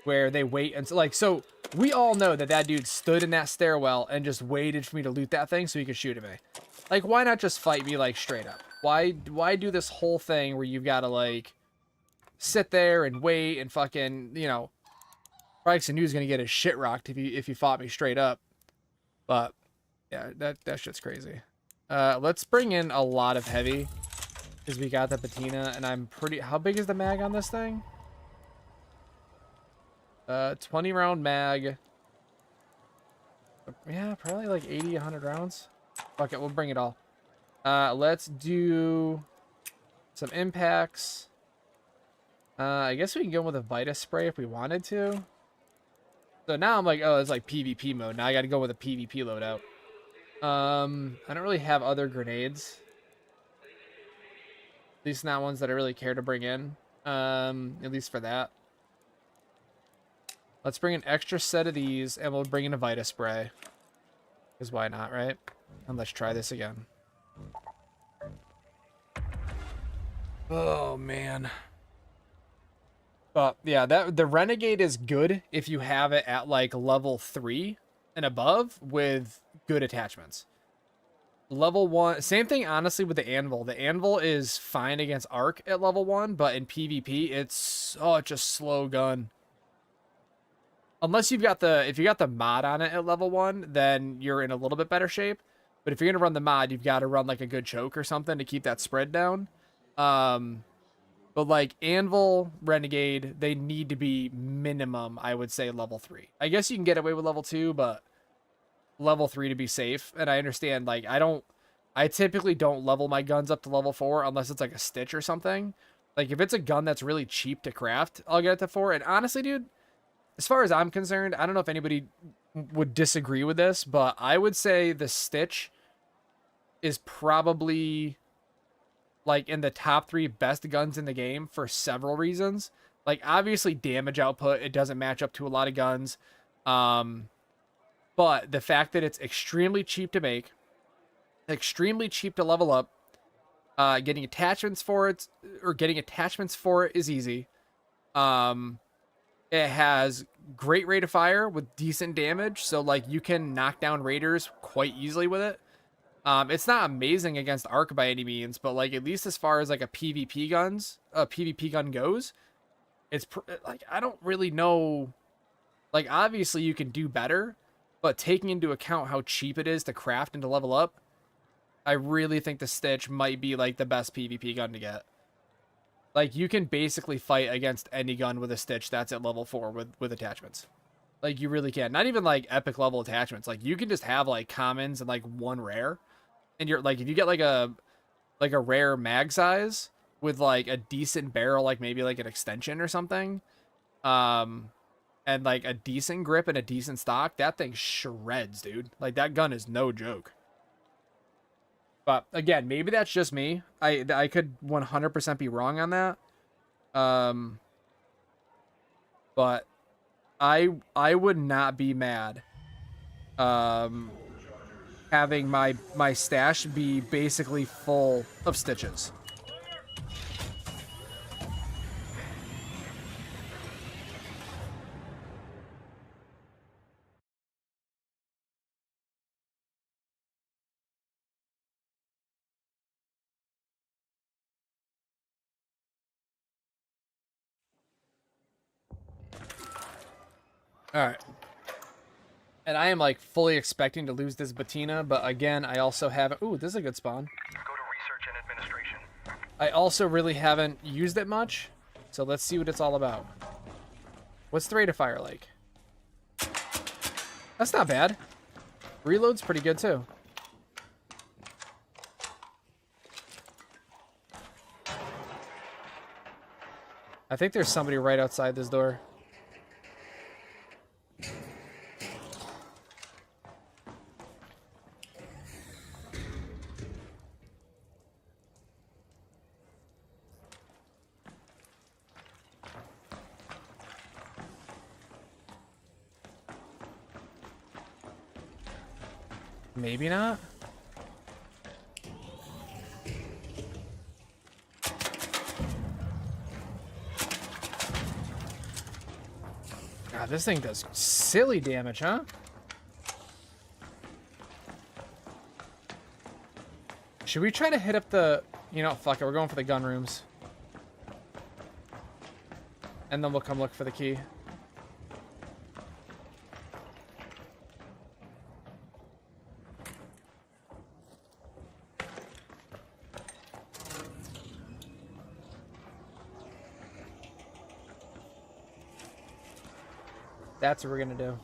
where they wait until, like, so we all know that dude stood in that stairwell and just waited for me to loot that thing so he could shoot at me. Like, why not just fight me, like, straight up? Why do this whole thing where you've got to, like, sit there and wait and fucking, you know, Brixton knew was gonna get his shit rocked if he fought me straight up. But yeah, that shit's crazy. Let's bring in a lot of heavy because we got the patina, and I'm pretty... How big is the mag on this thing? 20 round mag. Yeah, probably like 80, 100 rounds. Fuck it, we'll bring it all. Let's do some impacts. I guess we can go with a Vita spray if we wanted to. So now I'm like, oh, it's like PvP mode. Now I got to go with a PvP loadout. I don't really have other grenades. At least not ones that I really care to bring in. At least for that. Let's bring an extra set of these, and we'll bring in a Vita spray. Because why not, right? And let's try this again. Oh, man. But yeah, the Renegade is good if you have it at like level 3 and above with good attachments. Level 1, same thing honestly with the Anvil. The Anvil is fine against Arc at level 1, but in PvP it's such a slow gun. Unless if you got the mod on it at level 1, then you're in a little bit better shape. But if you're gonna run the mod, you've got to run like a good choke or something to keep that spread down. But like Anvil, Renegade, they need to be minimum, I would say, level 3. I guess you can get away with level 2, but level 3 to be safe. And I understand, like, I typically don't level my guns up to level 4 unless it's like a Stitch or something. Like, if it's a gun that's really cheap to craft, I'll get it to 4. And honestly, dude, as far as I'm concerned, I don't know if anybody would disagree with this, but I would say the Stitch is probably like in the top 3 best guns in the game for several reasons. Like, obviously damage output, it doesn't match up to a lot of guns. But the fact that it's extremely cheap to make, extremely cheap to level up, getting attachments for it is easy. It has great rate of fire with decent damage, so like you can knock down raiders quite easily with it. It's not amazing against arc by any means, but like at least as far as like a PvP gun goes, it's like I don't really know. Like obviously you can do better, but taking into account how cheap it is to craft and to level up, I really think the Stitch might be like the best PvP gun to get. Like you can basically fight against any gun with a Stitch that's at level 4 with attachments. Like you really can. Not even like epic level attachments. Like you can just have like commons and like one rare. And you're like if you get like a rare mag size with like a decent barrel, like maybe like an extension or something, and like a decent grip and a decent stock, that thing shreds, dude. Like that gun is no joke. But again, maybe that's just me. I could 100% be wrong on that. But I would not be mad having my stash be basically full of Stitches. All right. And I am like fully expecting to lose this Bettina, but again, I also haven't. Ooh, this is a good spawn. Go to research and administration. I also really haven't used it much, so let's see what it's all about. What's the rate of fire like? That's not bad. Reload's pretty good too. I think there's somebody right outside this door. Maybe not. God, this thing does silly damage, huh? Should we try to hit up the... You know, fuck it, we're going for the gun rooms. And then we'll come look for the key. That's what we're gonna do.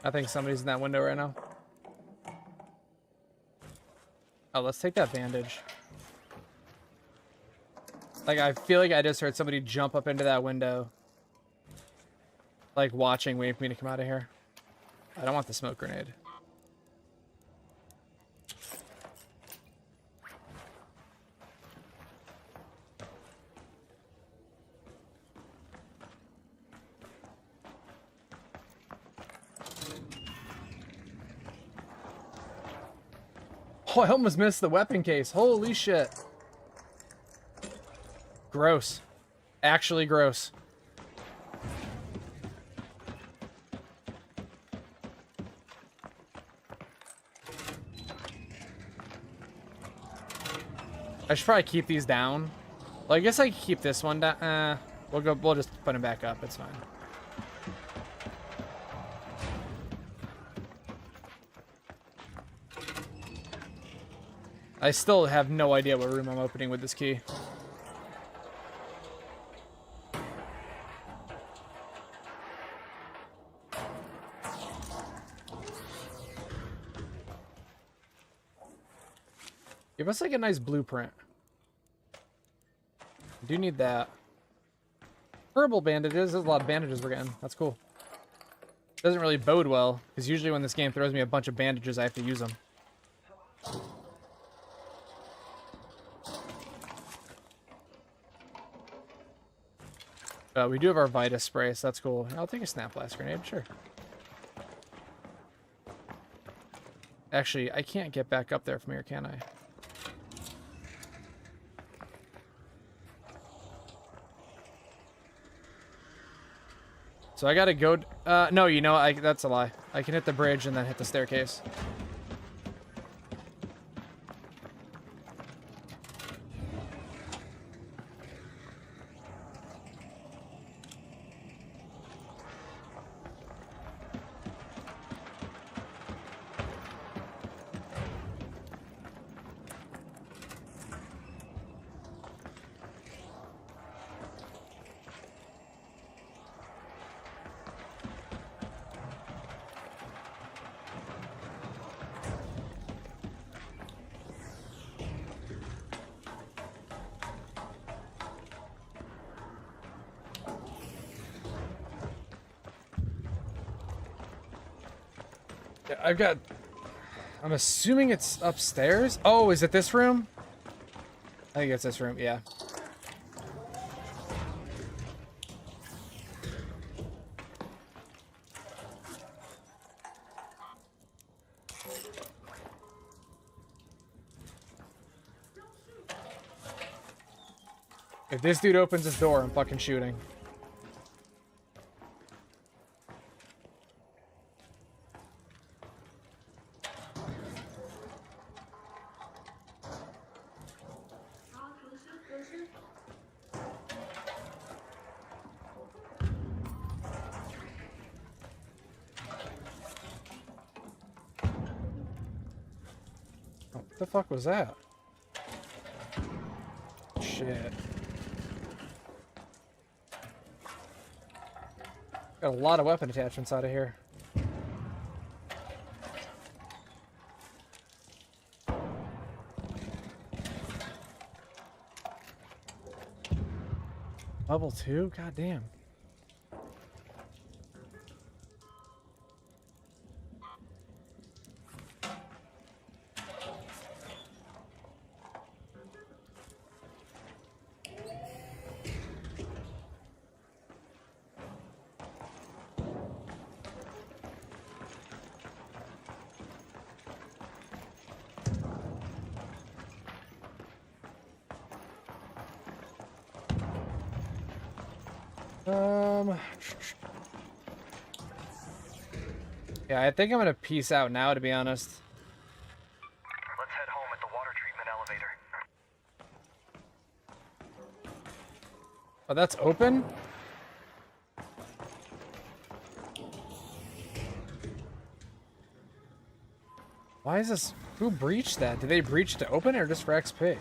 I think somebody's in that window right now. Oh, let's take that bandage. Like, I feel like I just heard somebody jump up into that window. Like, watching, waiting for me to come out of here. I don't want the smoke grenade. Oh, I almost missed the weapon case. Holy shit. Gross. Actually gross. I should probably keep these down. Well, I guess I can keep this one down. We'll just put them back up. It's fine. I still have no idea what room I'm opening with this key. Give us like a nice blueprint. I do need that. Herbal bandages. There's a lot of bandages we're getting. That's cool. Doesn't really bode well, because usually when this game throws me a bunch of bandages, I have to use them. We do have our Vitus spray, so that's cool. I'll take a snap blast grenade, sure. Actually, I can't get back up there from here, can I? So I gotta go... no, you know, that's a lie. I can hit the bridge and then hit the staircase. I've got... I'm assuming it's upstairs? Oh, is it this room? I think it's this room, yeah. If this dude opens his door, I'm fucking shooting. What the fuck was that? Shit. Got a lot of weapon attachments out of here. Level 2? God damn. Yeah, I think I'm gonna peace out now, to be honest. Let's head home at the water treatment elevator. Oh, that's open? Why is this... Who breached that? Did they breach to open it or just for XP?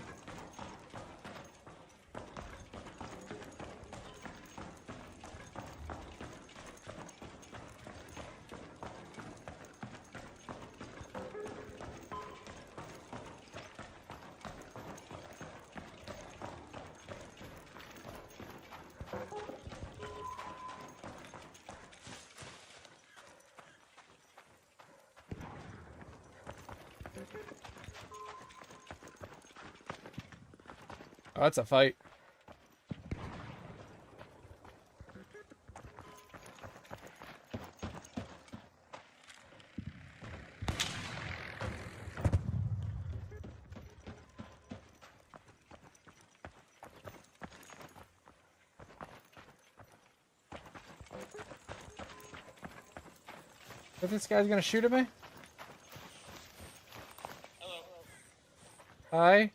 Oh, that's a fight. But this guy's gonna shoot at me? Hello. Hi?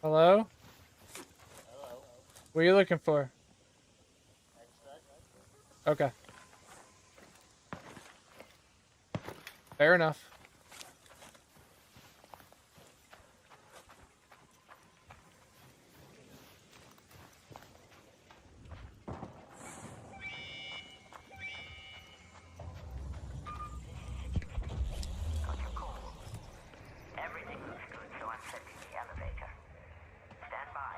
Hello? Hello. What are you looking for? Extract. Okay. Fair enough. Got your call. Everything looks good, so I'm sending the elevator. Stand by.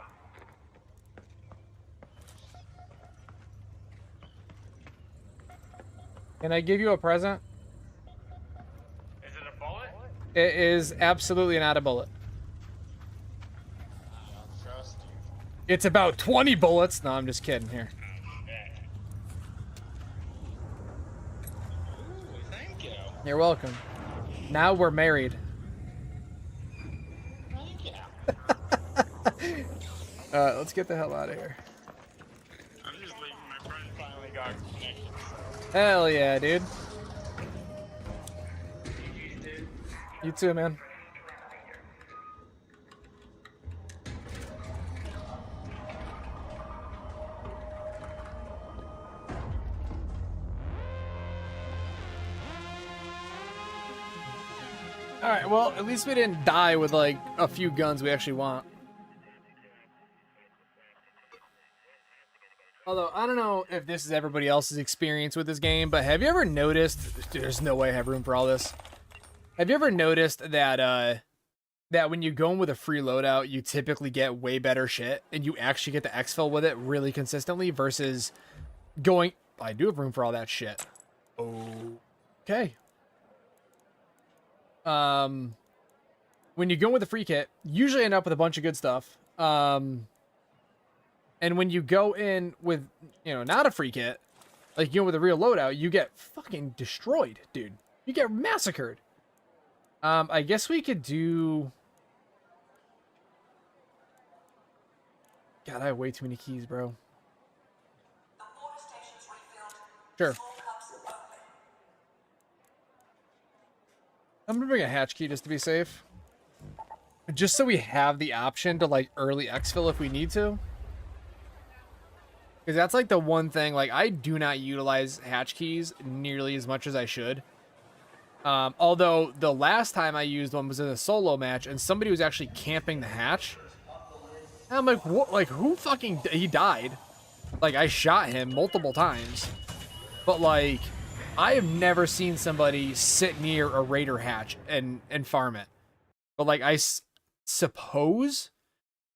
Can I give you a present? Is it a bullet? It is absolutely not a bullet. I don't trust you. It's about 20 bullets. No, I'm just kidding here. Ooh, thank you. You're welcome. Now we're married. Thank you. Let's get the hell out of here. I'm just leaving. My friend finally got connection. Hell yeah, dude. GG's, dude. You too, man. Alright, well, at least we didn't die with, like, a few guns we actually want. Although, I don't know if this is everybody else's experience with this game, but have you ever noticed... Dude, there's no way I have room for all this. Have you ever noticed that, that when you go in with a free loadout, you typically get way better shit, and you actually get the exfil with it really consistently, versus going... I do have room for all that shit. Okay. When you go with a free kit, you usually end up with a bunch of good stuff. And when you go in with, you know, not a free kit, like you go with a real loadout, you get fucking destroyed, dude. You get massacred. I guess we could do... God, I have way too many keys, bro. Sure. I'm gonna bring a hatch key just to be safe. Just so we have the option to, like, early exfil if we need to. Because that's, like, the one thing, like, I do not utilize hatch keys nearly as much as I should. Although, the last time I used one was in a solo match, and somebody was actually camping the hatch. And I'm like, what? Like, who fucking... He died. Like, I shot him multiple times. But, like... I have never seen somebody sit near a raider hatch and farm it. But, like, I suppose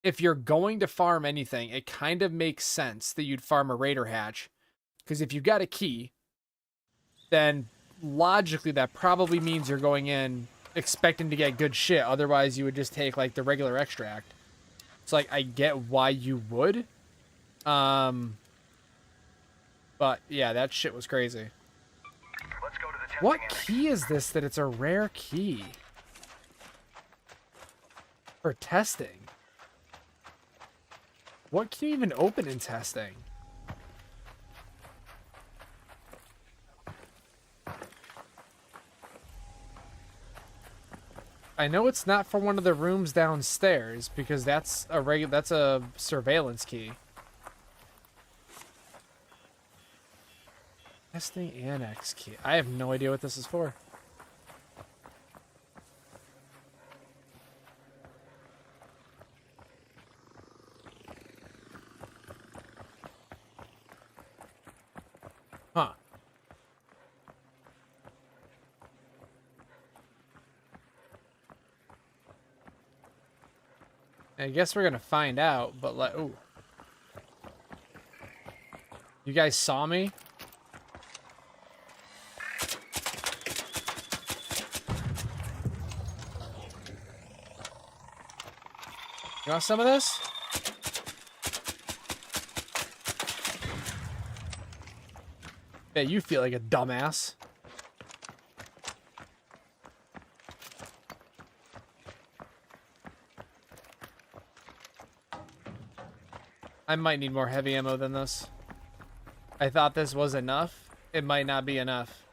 if you're going to farm anything, it kind of makes sense that you'd farm a raider hatch. Because if you got a key, then logically that probably means you're going in expecting to get good shit. Otherwise, you would just take, like, the regular extract. It's like, I get why you would. But, yeah, that shit was crazy. Let's go to the What key is this that it's a rare key? For testing. What can you even open in testing? I know it's not for one of the rooms downstairs because that's a surveillance key. Testing annex key. I have no idea what this is for. Huh. I guess we're gonna find out, but like, ooh. You guys saw me? You want some of this? Yeah, you feel like a dumbass. I might need more heavy ammo than this. I thought this was enough. It might not be enough.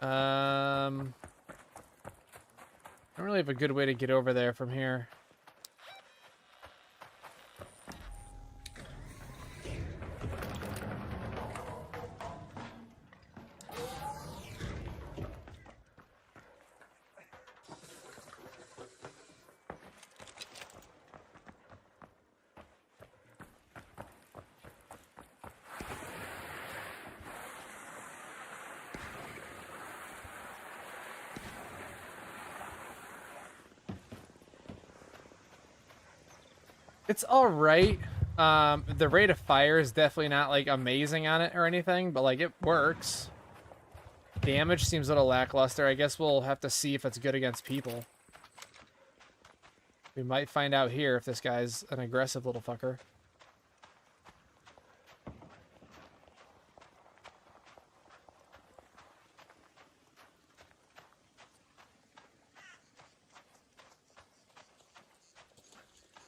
I don't really have a good way to get over there from here. It's all right. The rate of fire is definitely not like amazing on it or anything, but like it works. Damage seems a little lackluster. I guess we'll have to see if it's good against people. We might find out here if this guy's an aggressive little fucker.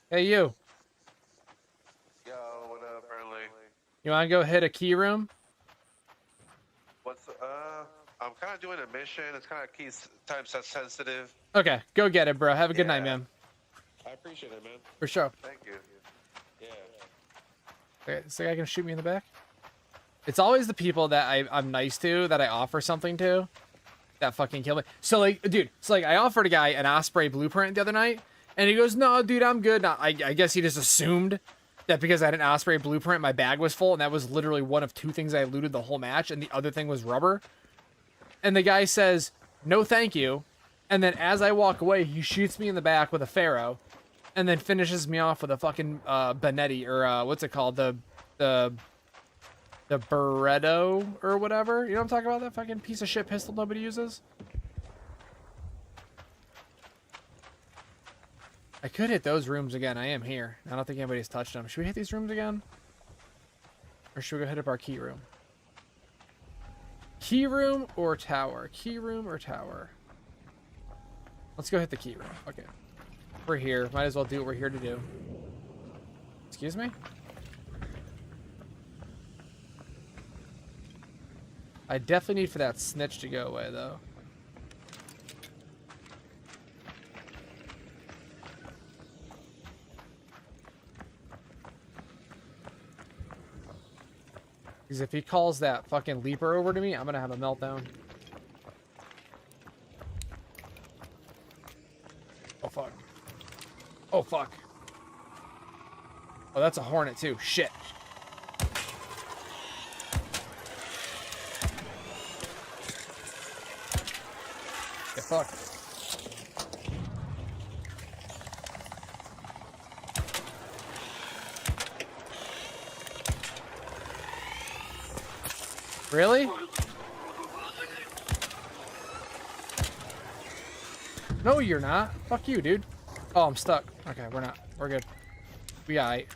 Hey, you. Yo, what up, Burnley? You want to go hit a key room? What's I'm kind of doing a mission. It's kind of time sensitive. Okay, go get it, bro. Have a good night, man. I appreciate it, man. For sure. Thank you. Yeah. Okay, this guy can shoot me in the back. It's always the people that I'm nice to, that I offer something to, that fucking kill me. So, like, dude, I offered a guy an Osprey blueprint the other night, and he goes, no, dude, I'm good. Now, I guess he just assumed that because I had an Osprey blueprint, my bag was full, and that was literally one of two things I looted the whole match, and the other thing was rubber. And the guy says, no thank you, and then as I walk away, he shoots me in the back with a Pharaoh, and then finishes me off with a fucking Benetti, or what's it called, the Beretto, or whatever. You know what I'm talking about? That fucking piece of shit pistol nobody uses? I could hit those rooms again. I am here. I don't think anybody's touched them. Should we hit these rooms again? Or should we go hit up our key room? Key room or tower? Key room or tower? Let's go hit the key room. Okay. We're here. Might as well do what we're here to do. Excuse me? I definitely need for that snitch to go away, though. Because if he calls that fucking leaper over to me, I'm gonna have a meltdown. Oh, fuck. Oh, fuck. Oh, that's a hornet, too. Shit. Get fucked. Really? No, you're not. Fuck you, dude. Oh, I'm stuck. Okay, we're not. We're good. We aight.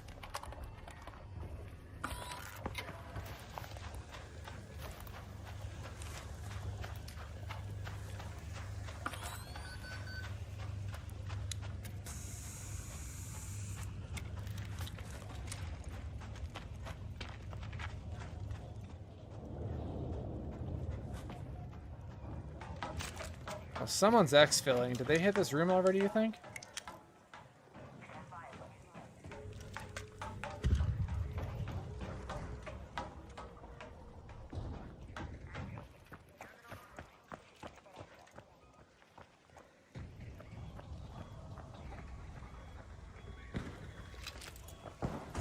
Oh, someone's exfilling. Did they hit this room already, you think?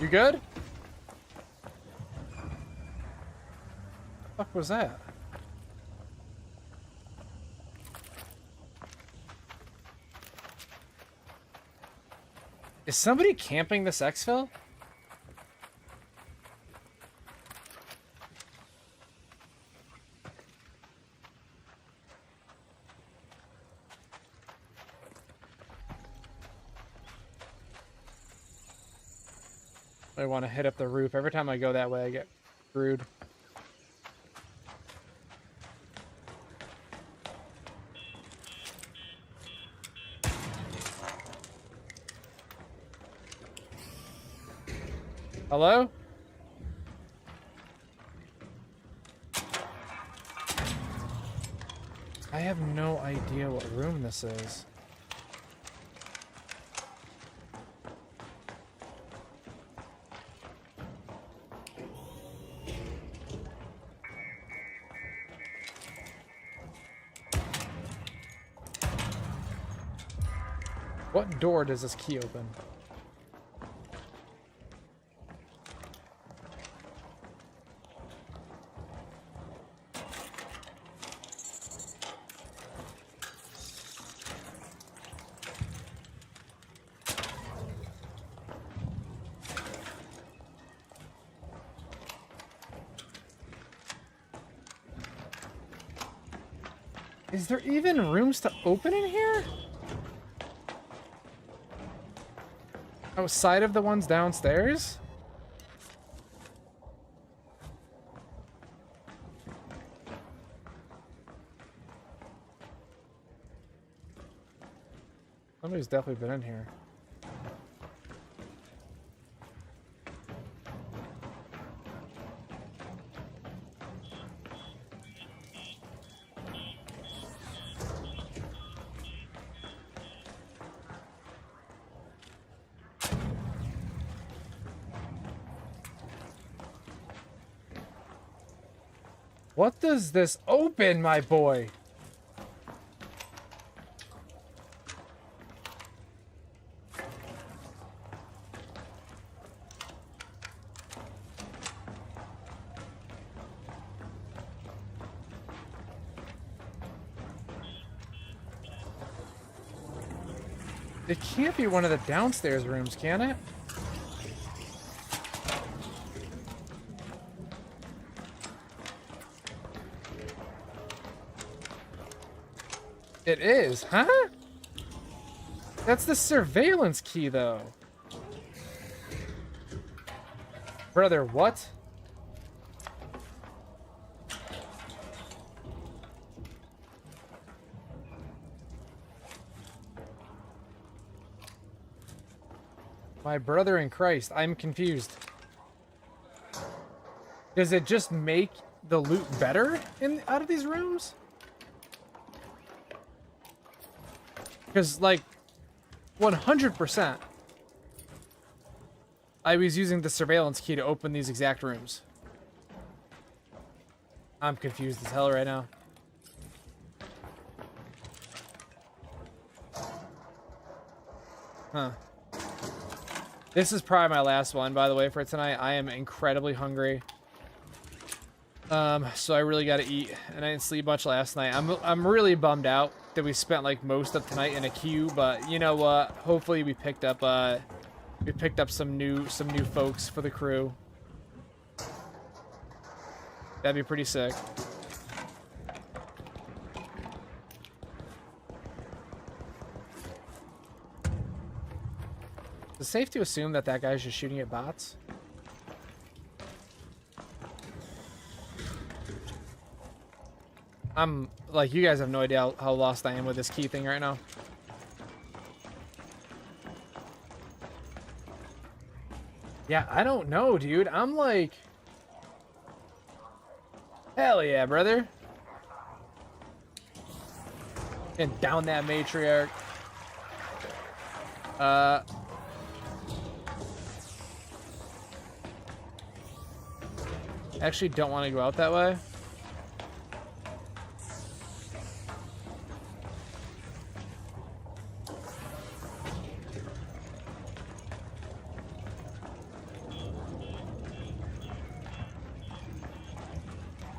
You good? What the fuck was that? Is somebody camping this exfil? I want to hit up the roof. Every time I go that way, I get screwed. Hello? I have no idea what room this is. What door does this key open? Is there even rooms to open in here? Outside of the ones downstairs? Somebody's definitely been in here. What does this open, my boy? It can't be one of the downstairs rooms, can it? It is, huh? That's the surveillance key, though. Brother, what? My brother in Christ, I'm confused. Does it just make the loot better out of these rooms? Because, like, 100%, I was using the surveillance key to open these exact rooms. I'm confused as hell right now. Huh. This is probably my last one, by the way, for tonight. I am incredibly hungry. So I really gotta eat, and I didn't sleep much last night. I'm really bummed out that we spent like most of tonight in a queue, but you know what? Hopefully we picked up some new folks for the crew. That'd be pretty sick. Is it safe to assume that that guy's just shooting at bots? I'm, like, you guys have no idea how lost I am with this key thing right now. Yeah, I don't know, dude. I'm like... Hell yeah, brother. And down that matriarch. Actually don't want to go out that way.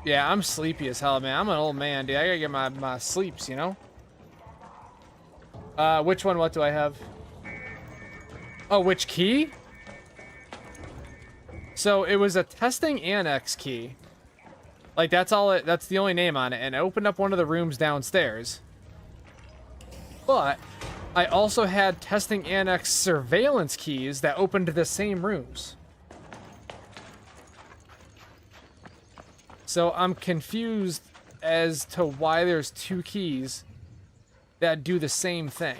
Yeah, I'm sleepy as hell, man. I'm an old man, dude. I gotta get my sleeps, you know? Which one? What do I have? Oh, which key? So it was a testing annex key. Like, that's the only name on it. And I opened up one of the rooms downstairs. But I also had testing annex surveillance keys that opened the same rooms. So I'm confused as to why there's two keys that do the same thing.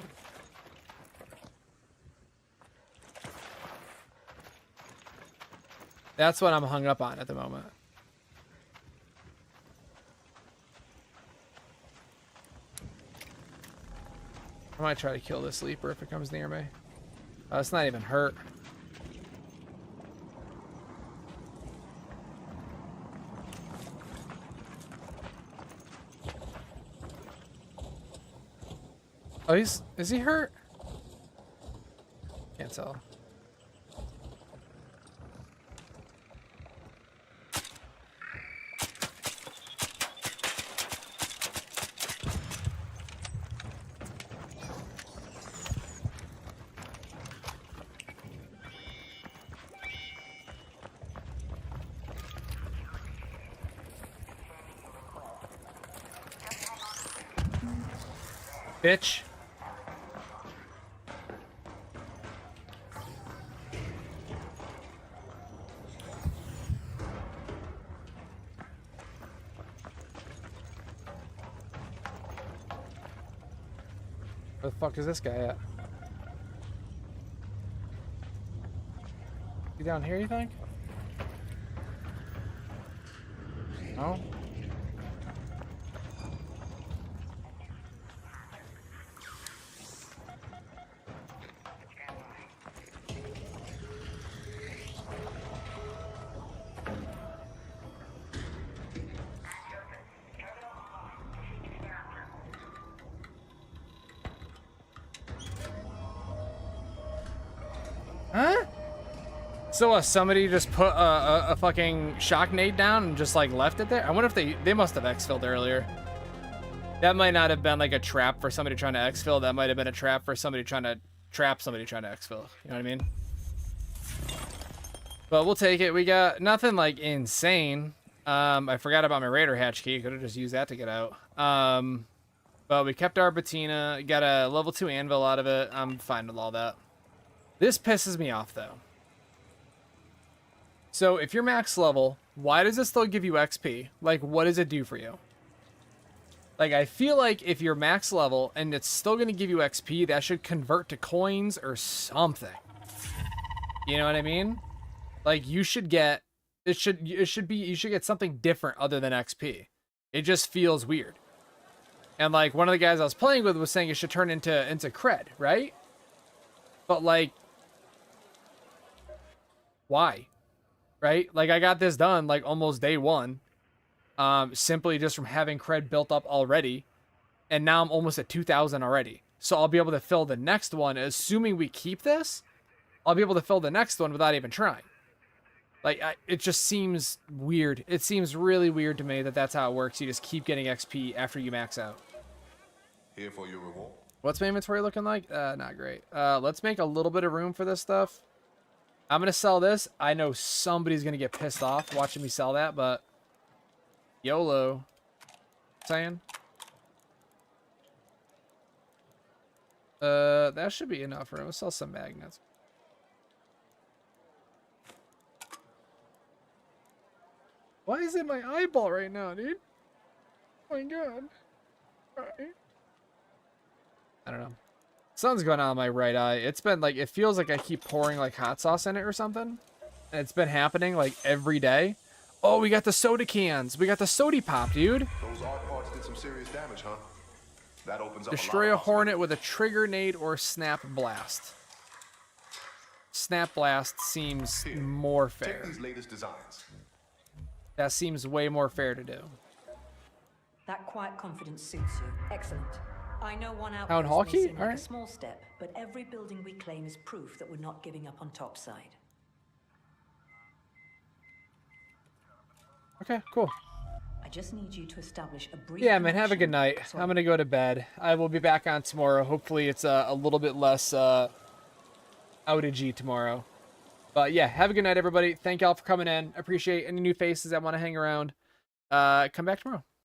That's what I'm hung up on at the moment. I might try to kill this sleeper if it comes near me. It's not even hurt. Oh, is he hurt? Can't tell. Bitch. Where the fuck is this guy at? You down here, you think? No? Huh? So somebody just put a fucking shock nade down and just like left it there? I wonder if they must have exfilled earlier. That might not have been like a trap for somebody trying to exfil. That might have been a trap for somebody trying to trap somebody trying to exfil. You know what I mean? But we'll take it. We got nothing like insane. I forgot about my raider hatch key. Could have just used that to get out. But we kept our patina. Got a level 2 anvil out of it. I'm fine with all that. This pisses me off though. So if you're max level, why does it still give you XP? Like, what does it do for you? Like, I feel like if you're max level and it's still going to give you XP, that should convert to coins or something. You know what I mean? Like, you should get, you should get something different other than XP. It just feels weird. And like, one of the guys I was playing with was saying it should turn into cred, right? But like, why? Right? Like, I got this done like almost day one. Simply just from having cred built up already. And now I'm almost at 2,000 already. So I'll be able to fill the next one. Assuming we keep this, I'll be able to fill the next one without even trying. Like, it just seems weird. It seems really weird to me that that's how it works. You just keep getting XP after you max out. Here for your reward. What's my inventory looking like? Not great. Let's make a little bit of room for this stuff. I'm going to sell this. I know somebody's going to get pissed off watching me sell that, but YOLO. Saying. That should be enough room. Let's sell some magnets. Why is it my eyeball right now, dude? Oh my god. Alright. I don't know. Something's going on in my right eye. It's been like, it feels like I keep pouring like hot sauce in it or something. And it's been happening like every day. Oh, we got the soda cans. We got the sody pop, dude. Those arc parts did some serious damage, huh? That opens up Destroy a hornet with a trigger nade or snap blast. Snap blast seems more fair. Take these latest designs. That seems way more fair to do. That quiet confidence suits you. Excellent. I know one Town outpost Hall may key? seem like Alright. a small step, but every building we claim is proof that we're not giving up on topside. Okay, cool. I just need you to establish a brief Yeah, man, have a good connection. night. Sorry. I'm gonna go to bed. I will be back on tomorrow. Hopefully it's a little bit less outagey tomorrow. But yeah, have a good night, everybody. Thank y'all for coming in. Appreciate any new faces that want to hang around. Come back tomorrow.